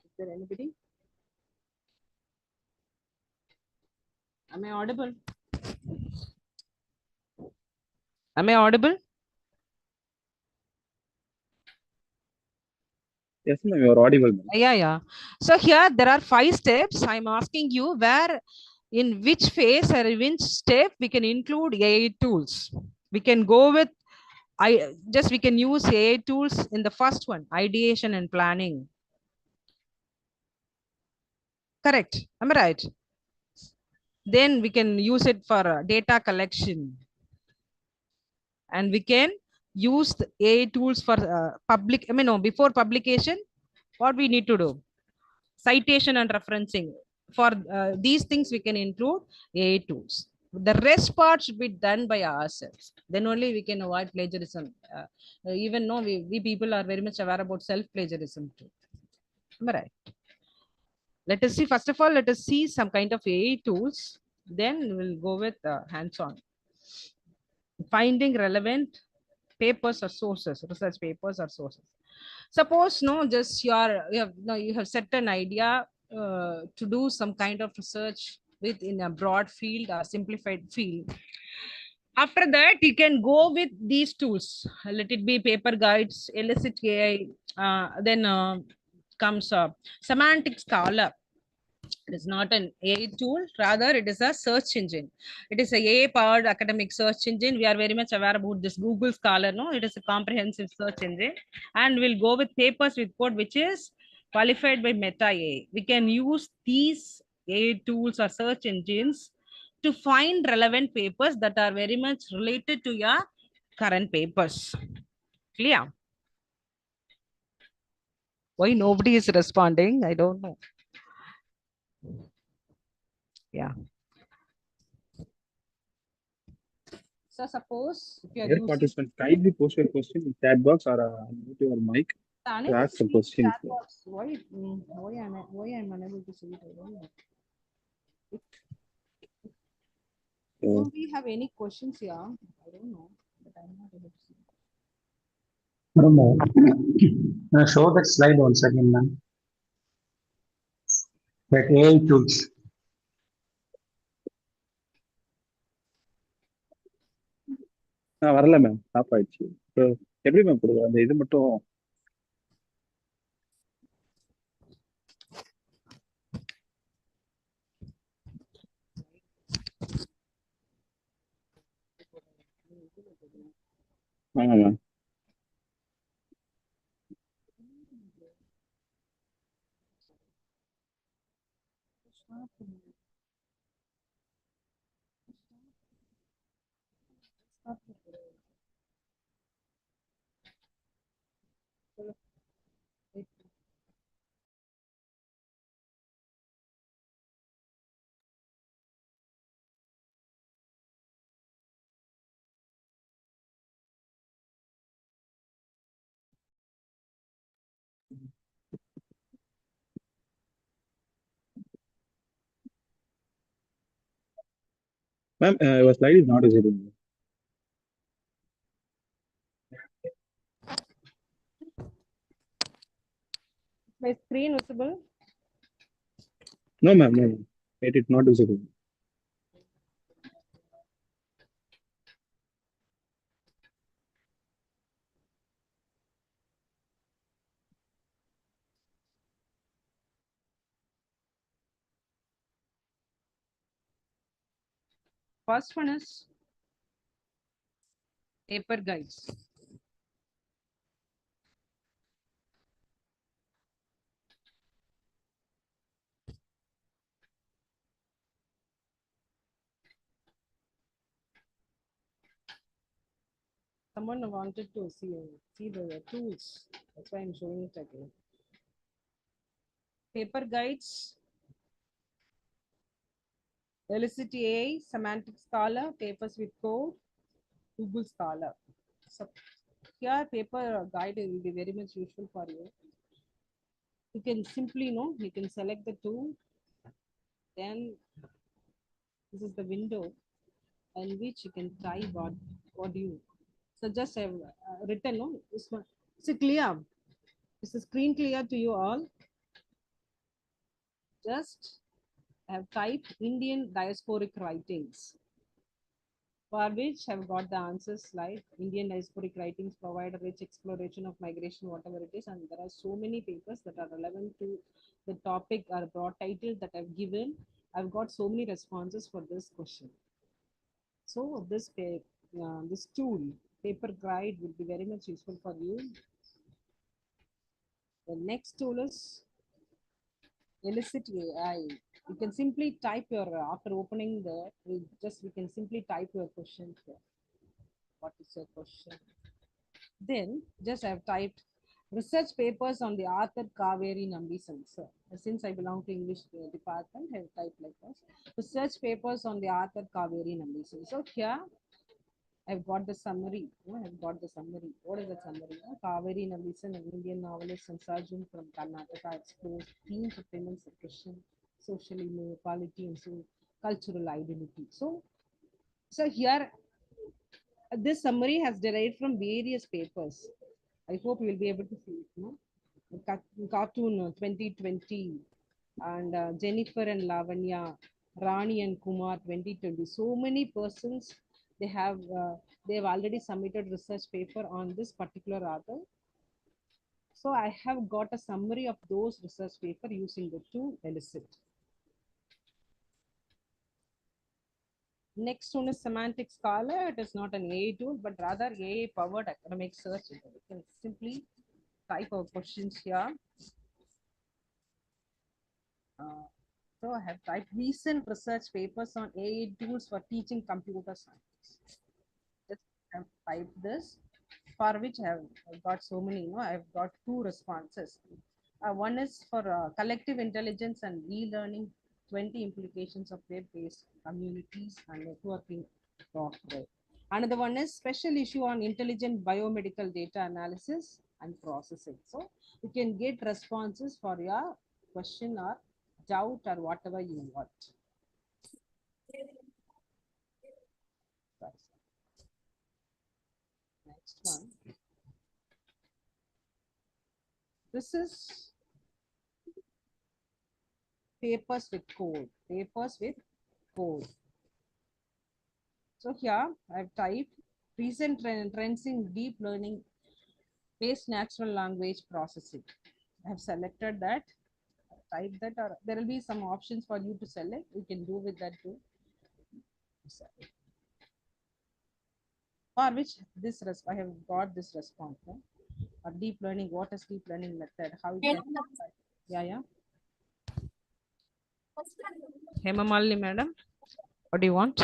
Is there anybody? Am I audible? Am I audible? Yes, ma'am, you are audible. Yeah. So here there are 5 steps. I'm asking you where, in which phase or in which step we can include AI tools. We can go with we can use AI tools in the first one, ideation and planning. Correct. Am I right? Then we can use it for data collection. And we can use the AI tools for before publication, what we need to do? Citation and referencing. For these things, we can include AI tools. The rest part should be done by ourselves. Then only we can avoid plagiarism. Even though we people are very much aware about self-plagiarism too. Am I right? Let us see, first of all, let us see some kind of AI tools. Then we'll go with hands-on. Finding relevant papers or sources, research papers or sources. Suppose just you have set an idea to do some kind of research within a broad field or simplified field. After that, you can go with these tools. Let it be paper guides, elicit AI, then comes semantic scholar. It is not an AI tool, rather it is a search engine. It is a AI powered academic search engine. We are very much aware about this Google Scholar. No, it is a comprehensive search engine, and we'll go with papers with code, which is qualified by Meta AI. We can use these AI tools or search engines to find relevant papers that are very much related to your current papers. Clear? Why nobody is responding? I don't know. Yeah. So suppose if you are Dear participants, kindly post your question in chat box or mute your mic. That's the question. Chat box. Why I'm unable to see it? I don't know. Do we have any questions here? I don't know, but I'm not able to see. Madam, show that slide once again, ma'am. That AI tools. வரல ma'am, stop ஆயிடுச்சு. இப்போ எப்படி ma'am கொடுக்குறது? அந்த இது மட்டும் ஆமா ma'am. Ma'am, your slide is not visible. My screen visible? No, ma'am, no. It is not visible. First one is paper guides. Someone wanted to see the tools. That's why I'm showing it again. Paper guides, Elicit AI, Semantic Scholar, Papers with Code, Google Scholar. So here paper guide will be very much useful for you. You can simply you can select the tool, then this is the window in which you can type what you. So just have written this one. Is it clear? Is the screen clear to you all? Just have typed Indian diasporic writings, for which have got the answers like Indian diasporic writings provide a rich exploration of migration, whatever it is, and there are so many papers that are relevant to the topic or broad title that I've given. I've got so many responses for this question. So this tool, paper guide, will be very much useful for you. The next tool is Elicit AI. You can simply type your after opening we can simply type your question here. What is your question? Then just I've typed research papers on the author Kaveri Nambisan. So since I belong to English department, I have typed like this. Research papers on the author Kaveri Nambisan. So here I've got the summary. I've got the summary. What is the summary? Kaveri Nambisan, an Indian novelist and surgeon from Karnataka, explores themes of women's oppression, social inequality, and so cultural identity. So here this summary has derived from various papers. I hope you will be able to see it. No? Cartoon 2020 and Jennifer and Lavanya, Rani and Kumar 2020. So many persons they have already submitted research paper on this particular author. So I have got a summary of those research paper using the tool Elicit. Next one is Semantic Scholar. It is not an AI tool, but rather AI powered academic search. You can simply type our questions here. So I have typed recent research papers on AI tools for teaching computer science. Just have typed this, for which I've got so many. I've got two responses. One is for collective intelligence and e-learning, 20 implications of web-based communities and networking software. Another one is special issue on intelligent biomedical data analysis, and processing. So you can get responses for your question or doubt or whatever you want. Next one. This is papers with code. Papers with code. So here I've typed recent trends in deep learning based natural language processing. I have selected that, type that, or there will be some options for you to select. You can do with that too. For which this I have got this response. No? Or deep learning, what is deep learning method? How you can, yeah. Hema Malini madam, what do you want?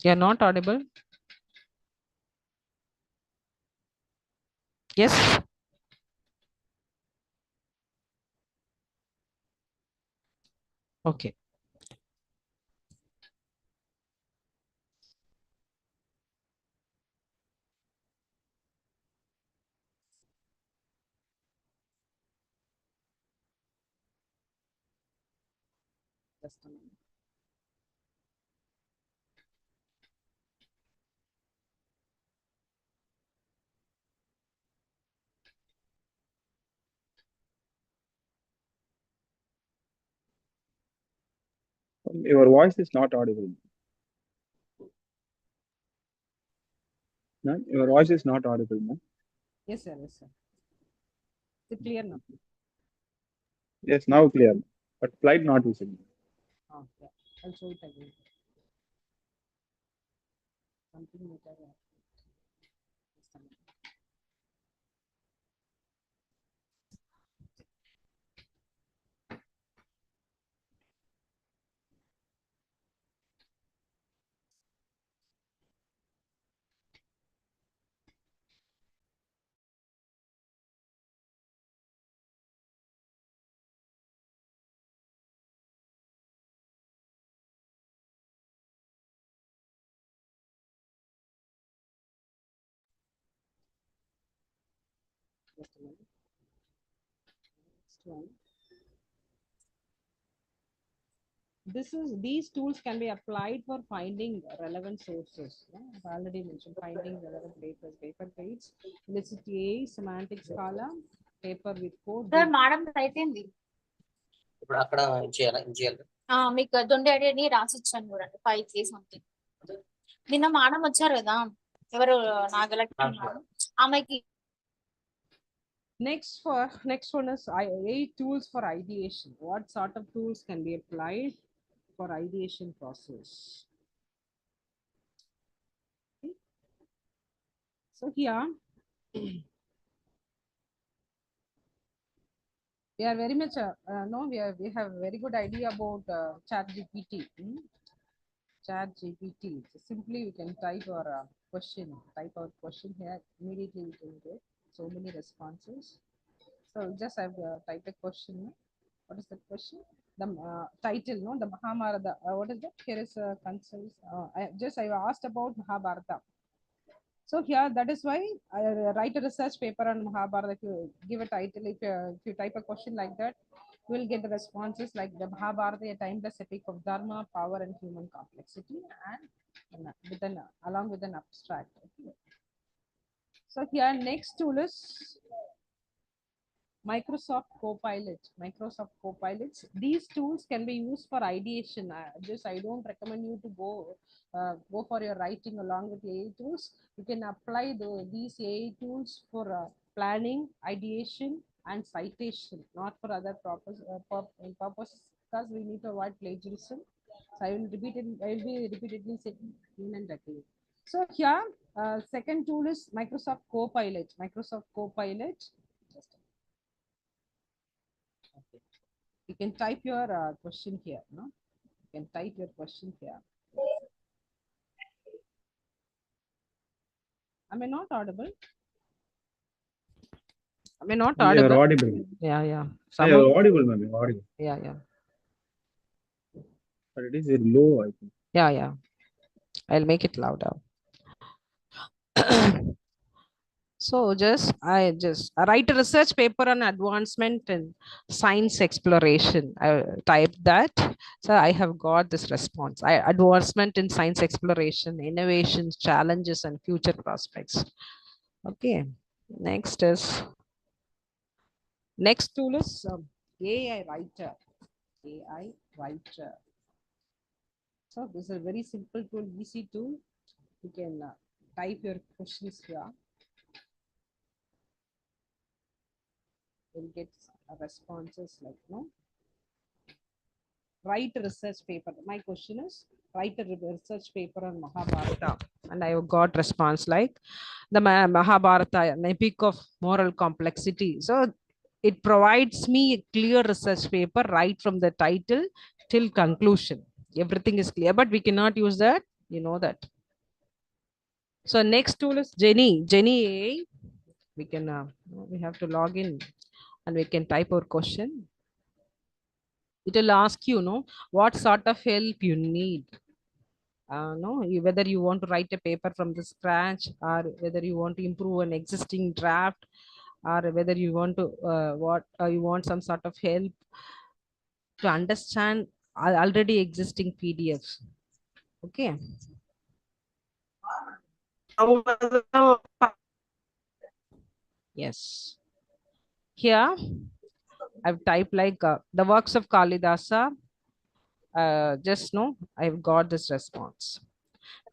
You are not audible. Yes. Okay. Just a minute. Your voice is not audible. No? Your voice is not audible. No? Yes, sir. Yes, sir. Is it clear now? Yes, now clear. But slide not visible. Oh, yeah. I'll show it again. Something that I have. Just a minute. Just a minute. Next one. These tools can be applied for finding relevant sources. Yeah? I've already mentioned finding relevant papers, paper grades, elicit semantic scala, paper with code. Sir madam అయిపోయింది. ఇప్పుడు అక్కడ చేయాలా చేయాలి మీకు దొండ ఐడియాని రాసిచ్చాను చూడండి 5K something. నిన్న మేడం వచ్చారు కదా, ఎవరు నాగలక్ష్మి మేడం, ఆమెకి. Next one is 8 tools for ideation. What sort of tools can be applied for ideation process? Okay. So here we are very much no we have very good idea about chat GPT. Chat GPT. So simply you can type your type our question here, immediately you can get so many responses. So just I've typed a question. What is the question? The title, no, the Mahabharata. What is that? Here is a concise. I asked about Mahabharata. So here, that is why I write a research paper on Mahabharata. If you give a title, if you type a question like that, you will get the responses like the Mahabharata, a timeless epic of dharma, power, and human complexity, and with along with an abstract. Okay. So here, next tool is Microsoft Copilot. Microsoft Copilots. These tools can be used for ideation. I don't recommend you to go for your writing along with AI tools. You can apply these AI tools for planning, ideation, and citation, not for other purposes, because we need to avoid plagiarism. So I will be repeatedly saying again and again. So here, second tool is Microsoft Copilot. Microsoft Copilot. You can type your question here. No, you can type your question here. Am I not audible? Am I not audible? You're audible. Yeah. You're audible, ma'am. Audible. Yeah. But it is very low, I think. Yeah. I'll make it louder. So I just write a research paper on advancement in science exploration. I typed that. So I have got this response. Advancement in science exploration, innovations, challenges, and future prospects. Okay. Next tool is AI writer. AI writer. So this is a very simple tool, easy tool. You can type your questions here. You'll get responses like write a research paper. My question is write a research paper on Mahabharata, and I got response like the Mahabharata, an epic of moral complexity. So it provides me a clear research paper right from the title till conclusion. Everything is clear, but we cannot use that. You know that. So next tool is Jenny AI. We can we have to log in and we can type our question. It will ask you, what sort of help you need. No, whether you want to write a paper from the scratch, or whether you want to improve an existing draft, or whether you want to you want some sort of help to understand already existing PDFs. Okay. Yes. Here I've typed like the works of Kalidasa. Just no, I've got this response.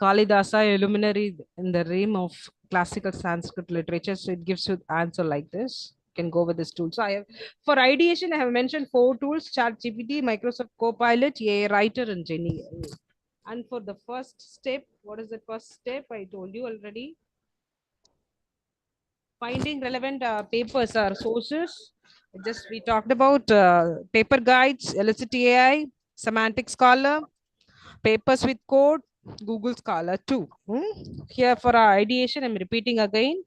Kalidasa, a luminary in the realm of classical Sanskrit literature. So it gives you answer like this. You can go with this tool. So I have, for ideation, I have mentioned 4 tools: ChatGPT, Microsoft Copilot, AI Writer, and Jenny. And for the first step, what is the first step? I told you already. Finding relevant papers or sources. Just we talked about paper guides, Elicit AI, Semantic Scholar, papers with code, Google Scholar too. Here for our ideation, I'm repeating again.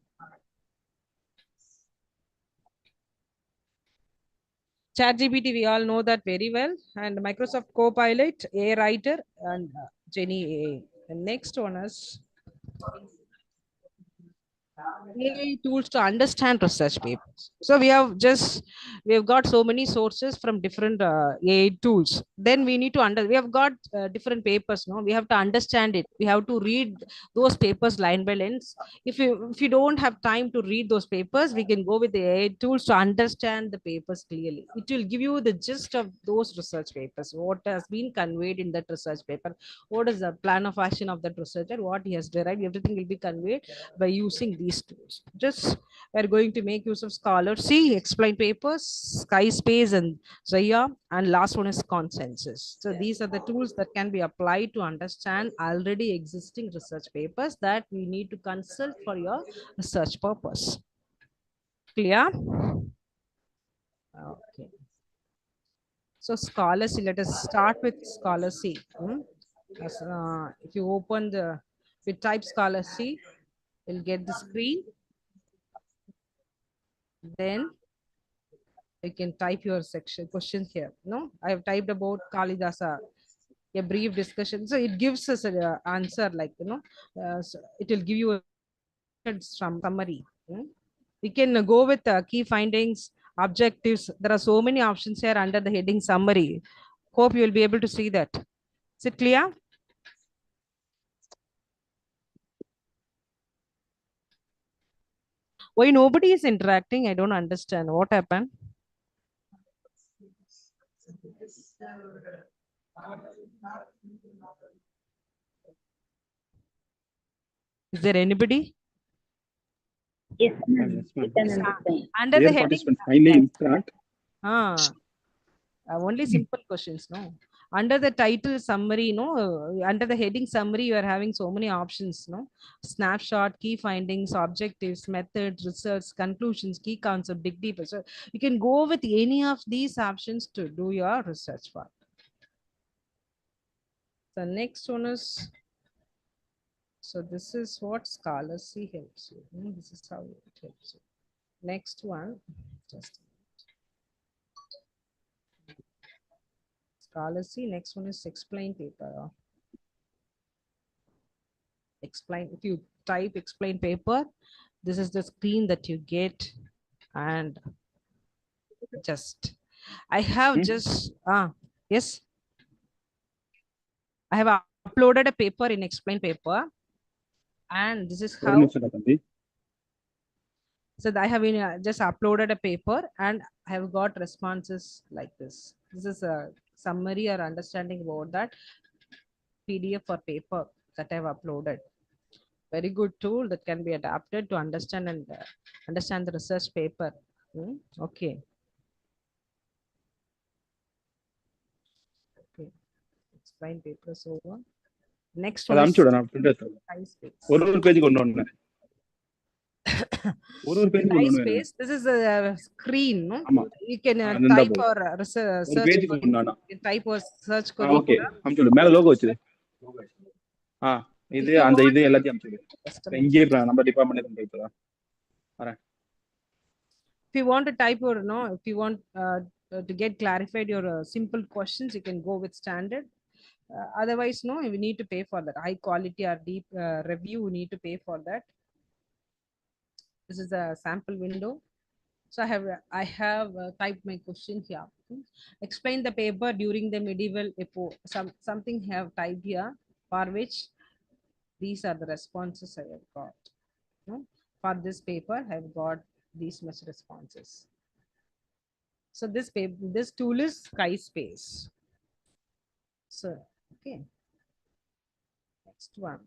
ChatGPT, we all know that very well. And Microsoft Copilot, AI Writer, and Jenny AI. The next one is AI tools to understand research papers. So we have got so many sources from different AI tools. Then we need to we have got different papers. No, we have to understand it. We have to read those papers line by line. If you don't have time to read those papers, we can go with the AI tools to understand the papers clearly. It will give you the gist of those research papers. What has been conveyed in that research paper? What is the plan of action of that researcher? What he has derived? Everything will be conveyed by using these tools. Just we're going to make use of Scholar C, explain papers, Skyspace, and Zaya, and last one is consensus. So these are the tools that can be applied to understand already existing research papers that we need to consult for your research purpose. Clear? Okay. So Scholar C, let us start with Scholar C. If you open if you type Scholar C, you'll get the screen. Then you can type your section questions here. No, I have typed about Kalidasa, a brief discussion. So it gives us an answer like, so it will give you a summary. We can go with key findings, objectives. There are so many options here under the heading summary. Hope you will be able to see that. Is it clear? Why nobody is interacting? I don't understand. What happened? Is there anybody? Yes, ma'am. Yes, We ma'am. can understand. Under Dear the heading. participant, finally interact. Only simple questions, no. Under the title summary, under the heading summary, you are having so many options, no. Snapshot, key findings, objectives, methods, results, conclusions, key concept, dig deeper. So you can go with any of these options to do your research part. The next one is, so this is what Scholar C helps you. This is how it helps you. Next one, just Scholar C. Next one is explain paper. Explain, if you type explain paper, This is the screen that you get, and just I have just yes, I have uploaded a paper in explain paper, and this is ஒரு how. நிமிஷம் தம்பி. So I have just uploaded a paper and I have got responses like this. This is a summary or understanding about that PDF or paper that I have uploaded. Very good tool that can be adapted to understand and understand the research paper. Okay. Okay. Explain papers over. Next அதை one is அனுப்பிச்சு விட நான் print எடுத்து வரேன். high space. ஒரு பேஜுக்கு ஒன்று ஒன்று ஒரு பேஜுக்கு High ஒன்று ஒன்று space. This is a screen. No? ஆமா You can இருந்தா type போதும். or ஒரு search பேஜுக்கு query. ஒன்று You can type or search query. Okay அனுப்பிச்சு விடு. மேல லோகோ வச்சுது. இது If you அந்த want- இது எல்லாத்தையும் அனுப்பிச்சு விடு. Customer. இங்கே நம்ம டிபார்ட்மெண்ட் இப்பதான் வரேன். If you want to type or no, if you want to get clarified your simple questions, you can go with standard. Otherwise, no, we need to pay for that. High quality or deep review, we need to pay for that. This is a sample window. So I have typed my question here. Explain the paper during the medieval epoch. Something have typed here, for which these are the responses I have got. For this paper, I have got these much responses. So this tool is SkySpace. So okay. Next one.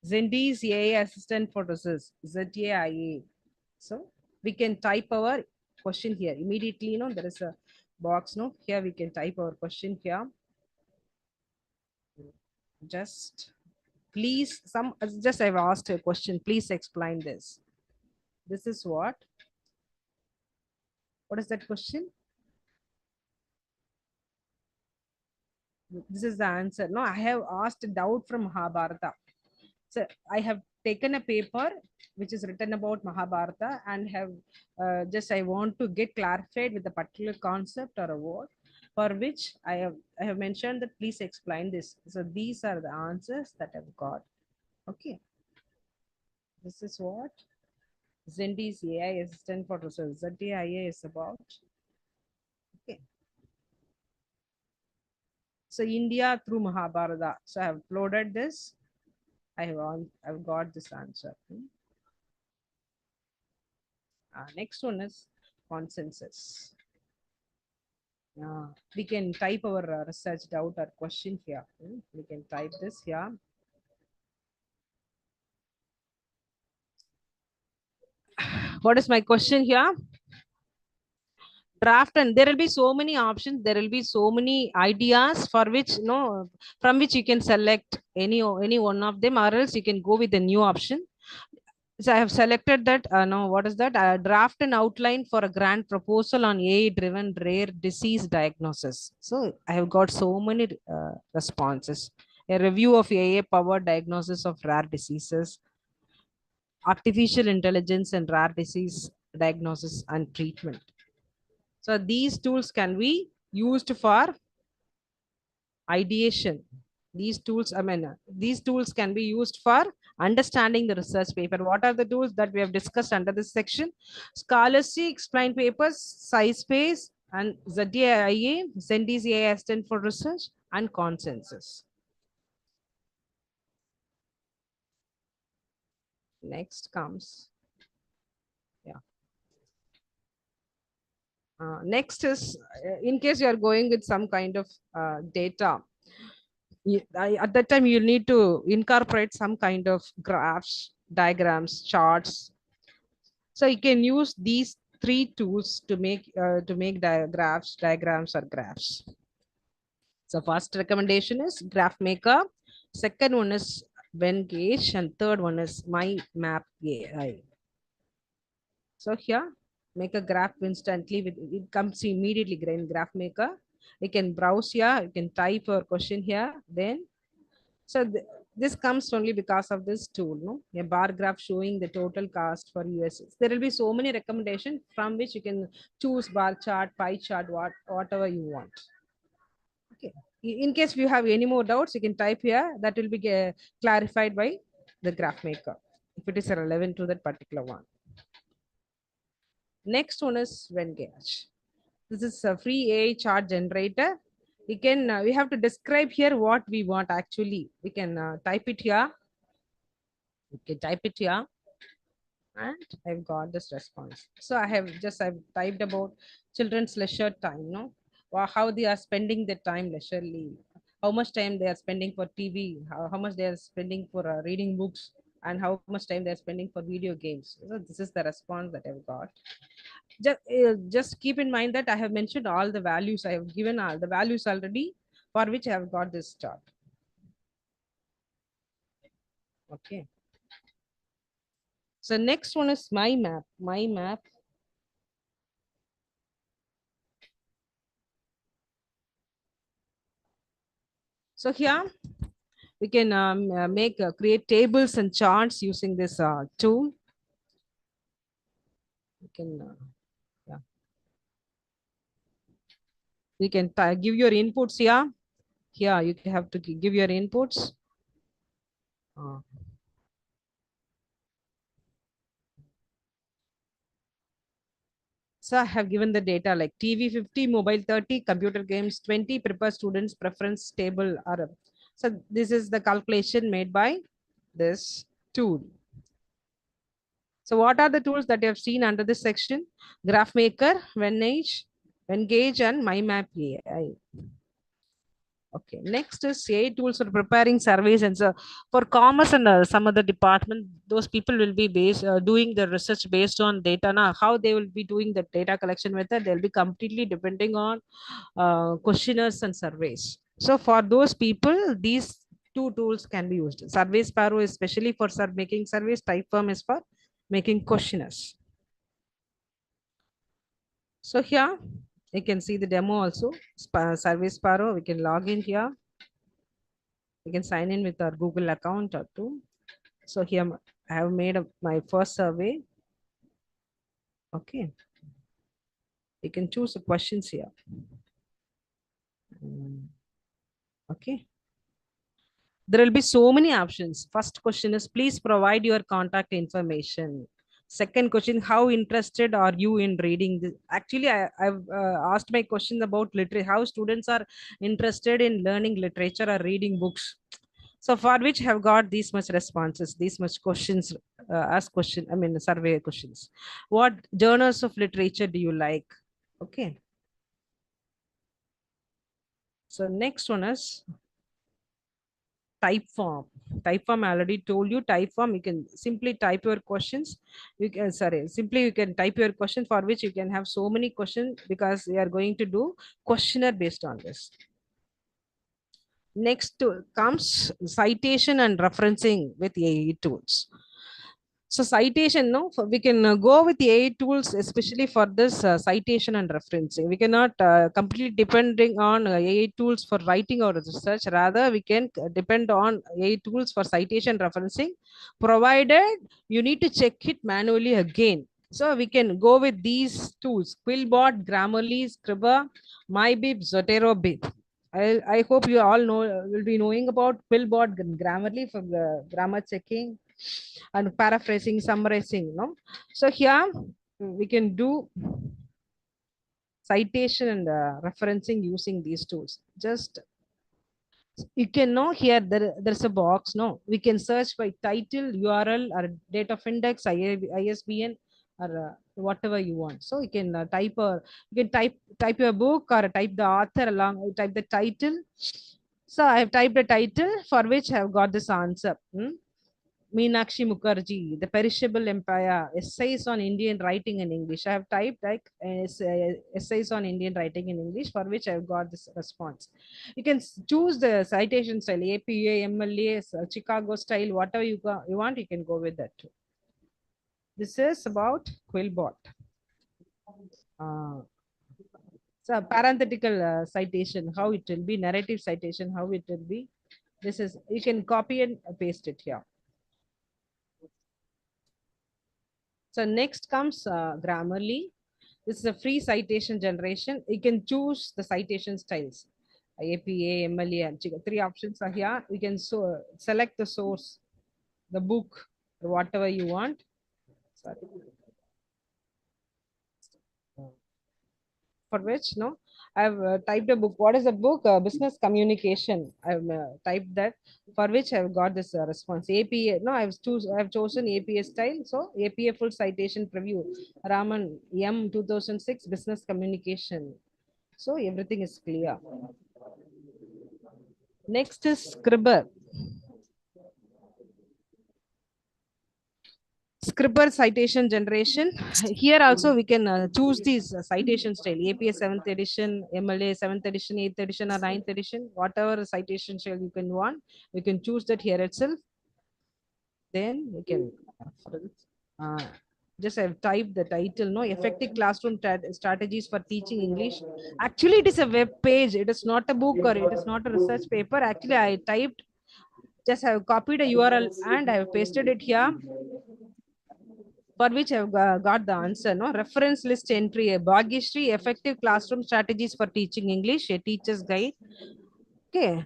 Zendi's AI assistant for research, ZAIA. So we can type our question here immediately. There is a box. Here we can type our question here. Just please, just I've asked a question. Please explain this. This is what? What is that question? This is the answer. No, I have asked a doubt from Mahabharata. So I have taken a paper which is written about Mahabharata and have just I want to get clarified with a particular concept or a word, for which I have mentioned that please explain this. So these are the answers that I've got. Okay. This is what Zendi's AI assistant for research. ZAIA is about. Okay. So India through Mahabharata. So I have uploaded this. I've got this answer. Next one is consensus. We can type our research doubt or question here. We can type this here. What is my question here? Draft, and there will be so many options. There will be so many ideas for which from which you can select any one of them, or else you can go with a new option. So I have selected that. What is that? Draft an outline for a grant proposal on AI-driven rare disease diagnosis. So I have got so many responses. A review of AI-powered diagnosis of rare diseases, artificial intelligence and rare disease diagnosis and treatment. So these tools can be used for ideation. These tools can be used for understanding the research paper. What are the tools that we have discussed under this section? Scholarly explained papers, SciSpace, and ZAIA, Zendi's AI assistant for research, and consensus. Next comes, next is, in case you are going with some kind of data, at that time you need to incorporate some kind of graphs, diagrams, charts. So you can use these three tools to make graphs, diagrams, or graphs. So first recommendation is Graph Maker. Second one is Vengage, and third one is My Map AI. So here, make a graph instantly. It comes immediately in Graph Maker. You can browse here. You can type your question here. Then, so this comes only because of this tool. A bar graph showing the total cost for US. There will be so many recommendations from which you can choose bar chart, pie chart, whatever you want. Okay. In case you have any more doubts, you can type here. That will be clarified by the graph maker, if it is relevant to that particular one. Next one is Venngage. This is a free AI chart generator. We can we have to describe here what we want actually. We can type it here. We can type it here, and I've got this response. So I've typed about children's leisure time, no, or how they are spending their time leisurely, how much time they are spending for TV, how much they are spending for reading books, and how much time they are spending for video games. So this is the response that I've got. Just keep in mind that I have mentioned all the values. I have given all the values already for which I have got this chart. Okay. So next one is my map. My map. So here we can create tables and charts using this tool. You can yeah. You can give your inputs here. Here you have to give your inputs. So I have given the data like TV 50, mobile 30, computer games 20, prepare students preference table are. So this is the calculation made by this tool. So what are the tools that you have seen under this section? Graph Maker, Venngage, and MyMap AI. Okay, next is AI tools for preparing surveys, and so for commerce and some other department, those people will be doing the research based on data. Now, how they will be doing the data collection method, they'll be completely depending on questionnaires and surveys. So for those people, these two tools can be used. Survey Sparrow is especially for making surveys. Typeform is for making questionnaires. So here you can see the demo also. Survey Sparrow. We can log in here. We can sign in with our Google account or two. So here I have made my first survey. Okay. You can choose the questions here. Okay. There will be so many options. First question is, please provide your contact information. Second question, how interested are you in reading this? Actually, I've asked my question about literature, how students are interested in learning literature or reading books. So for which have got these much responses, these much questions, survey questions. What genres of literature do you like? Okay. So next one is Typeform. Typeform, I already told you. Typeform, you can simply type your questions. You can simply you can type your question for which you can have so many questions because we are going to do questionnaire based on this. Next comes citation and referencing with AI tools. So citation, no, we can go with the AI tools, especially for this citation and referencing. We cannot completely depending on AI tools for writing or research. Rather, we can depend on AI tools for citation referencing, provided you need to check it manually again. So we can go with these tools: Quillbot, Grammarly, Scribble, MyBib, Zotero, I hope you all will be knowing about Quillbot, Grammarly for the grammar checking and paraphrasing, summarizing. No, so here we can do citation and referencing using these tools. Just you can know here there's a box. No, we can search by title, URL, or date of index, ISBN, or whatever you want. So you can type your book or type the author along, type the title. So I have typed a title for which I have got this answer. Meenakshi Mukherjee, The Perishable Empire, Essays on Indian Writing in English. I have typed like essays on Indian writing in English, for which I have got this response. You can choose the citation style, APA, MLA, Chicago style, whatever you want, you can go with that too. This is about Quillbot. So parenthetical citation, how it will be, narrative citation, how it will be. This is, you can copy and paste it here. So next comes Grammarly. This is a free citation generation. You can choose the citation styles. APA, MLA, and three options are here. You can select the source. the book, whatever you want. Sorry. For which, no, I've typed a book. What is the book? Business communication. I've typed that, for which I've got this response. APA. No, I've chosen APA style. So APA full citation preview. Raman M 2006 business communication. So everything is clear. Next is Scribber. Scribber citation generation. Here also we can choose these citation style. APA 7th edition, MLA 7th edition, 8th edition, or 9th edition. Whatever citation style you can want, we can choose that here itself. Then we can uh, just I've typed the title, no, effective classroom strategies for teaching English. Actually, it is a web page. It is not a book or it is not a research paper. Actually, I typed, just have copied a URL and I have pasted it here, for which I've got the answer. No, reference list entry, a Bhagyashree effective classroom strategies for teaching English, a teacher's guide. Okay,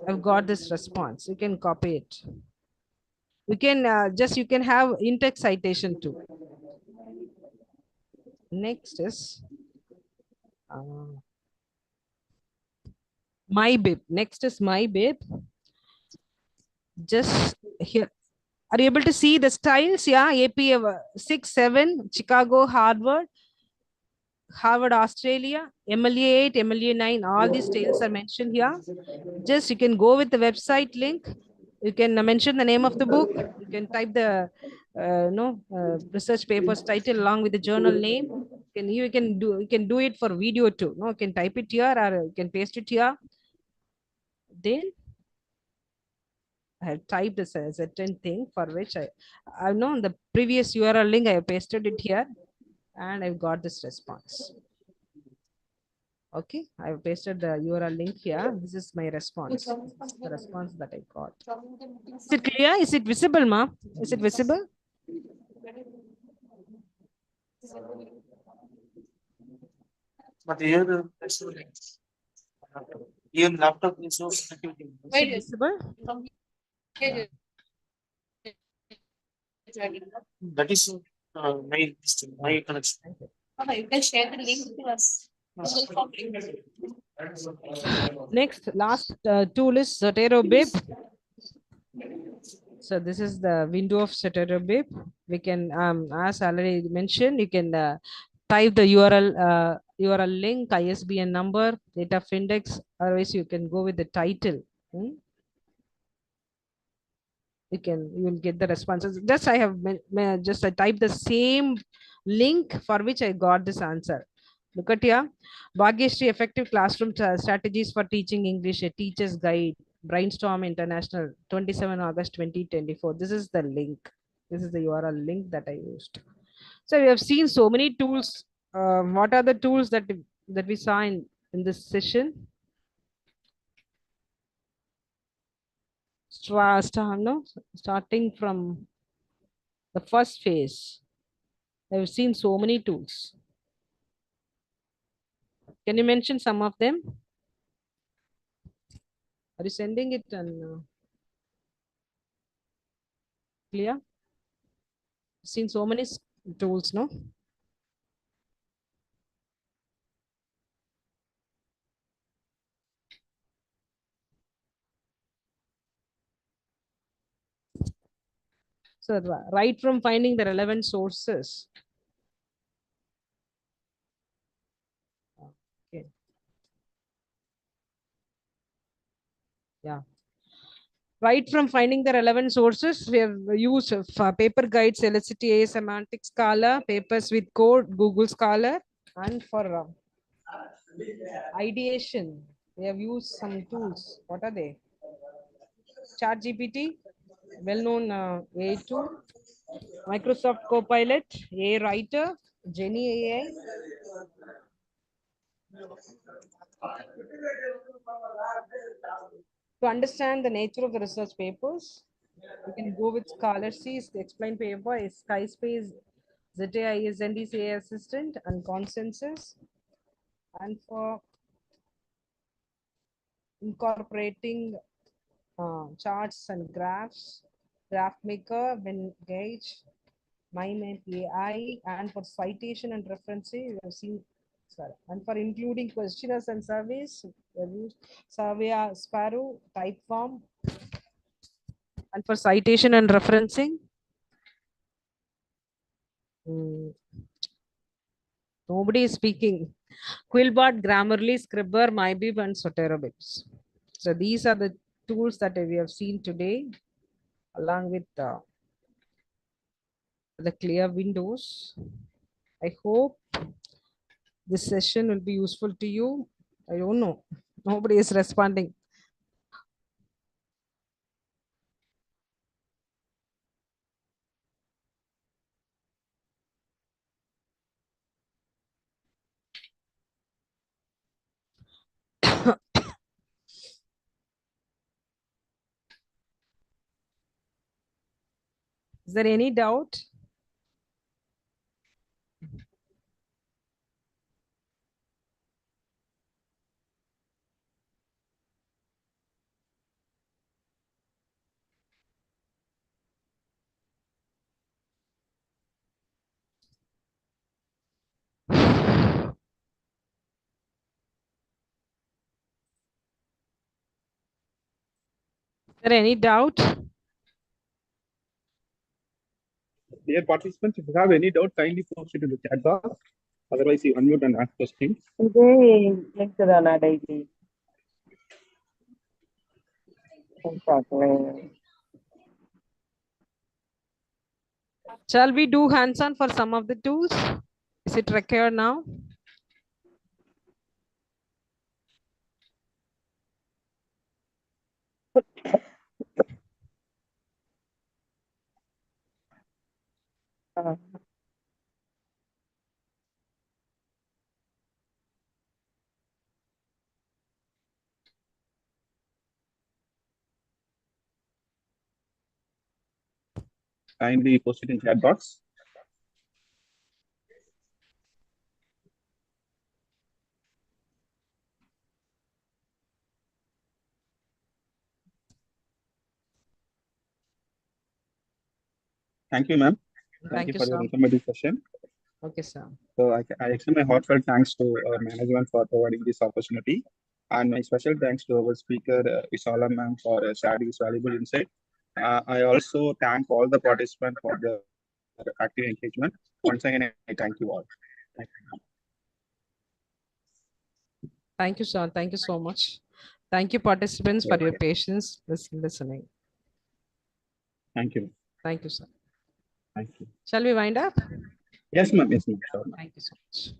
I've got this response. You can copy it. You can you can have in-text citation too. Next is my bib. Next is my bib. Just here. Are you able to see the styles? Yeah, APA 6, 7, Chicago, Harvard, Australia, MLA 8, MLA 9, all these styles are mentioned here. Just you can go with the website link. You can mention the name of the book. You can type the research papers title along with the journal name. You can do it for video too. No, you can type it here or you can paste it here. Then I have typed a certain thing for which I know the previous URL link I have pasted it here and I've got this response. Okay, I have pasted the URL link here. This is my response. This is the response that I got. Is it clear? Is it visible, ma? Is it visible? But here, your laptop is so connectivity. Is it visible? That is my connection. You can share the link to us. Next, last tool is Zotero Bib. So this is the window of Zotero Bib. We can, as already mentioned, you can type the URL link, ISBN number, date of index. Otherwise, you can go with the title. You will get the responses. Just I have just I typed the same link for which I got this answer. Look at here. Bhagyashree effective classroom strategies for teaching English, a teacher's guide, Brainstorm International, 27 August 2024. This is the link. This is the URL link that I used. So we have seen so many tools. What are the tools that we saw in this session? Starting from the first phase, I've seen so many tools. Can you mention some of them? Are you sending it on clear? Seen so many tools, no? So right from finding the relevant sources. Okay. Yeah. Right from finding the relevant sources, we have used paper guides, LSTA, Semantic Scholar, papers with code, Google Scholar, and for ideation, we have used some tools. What are they? ChatGPT, well-known AI tool, Microsoft Copilot, AI Writer, Genie AI. To understand the nature of the research papers, you can go with Scholar C's. The explained paper is Skyspace, ZAI is NDCA Assistant, and Consensus. And for incorporating charts and graphs, graph maker, when gauge, mime AI, and for citation and referencing, we have seen, sorry, and for including questionnaires and surveys, we have used survey sparrow, typeform, and for citation and referencing, nobody is speaking. Quillbot, Grammarly, Scribbr, MyBib, and Soterabibs. So these are the tools that we have seen today, along with the clear windows. I hope this session will be useful to you. I don't know. Nobody is responding. Is there any doubt? Is there any doubt? Dear participants, if you have any doubt, kindly post it in the chat box. Otherwise, you unmute and ask questions. Shall we do hands-on for some of the tools? Is it required now? Kindly post it in chat box. Thank you, ma'am. Thank you for your sir. informative session. Okay, sir. So I extend my heartfelt thanks to our management for providing this opportunity. And my special thanks to our speaker, Isala ma'am, for sharing this valuable insight. I also thank all the participants for their active engagement. Once again, I thank you all. Thank you. Thank you, sir. Thank you so much. Thank you, participants, for your patience listening. Thank you. Thank you, sir. Thank you. Shall we wind up? Yes, ma'am. Yes, ma'am. Sure, ma'am. Thank you so much.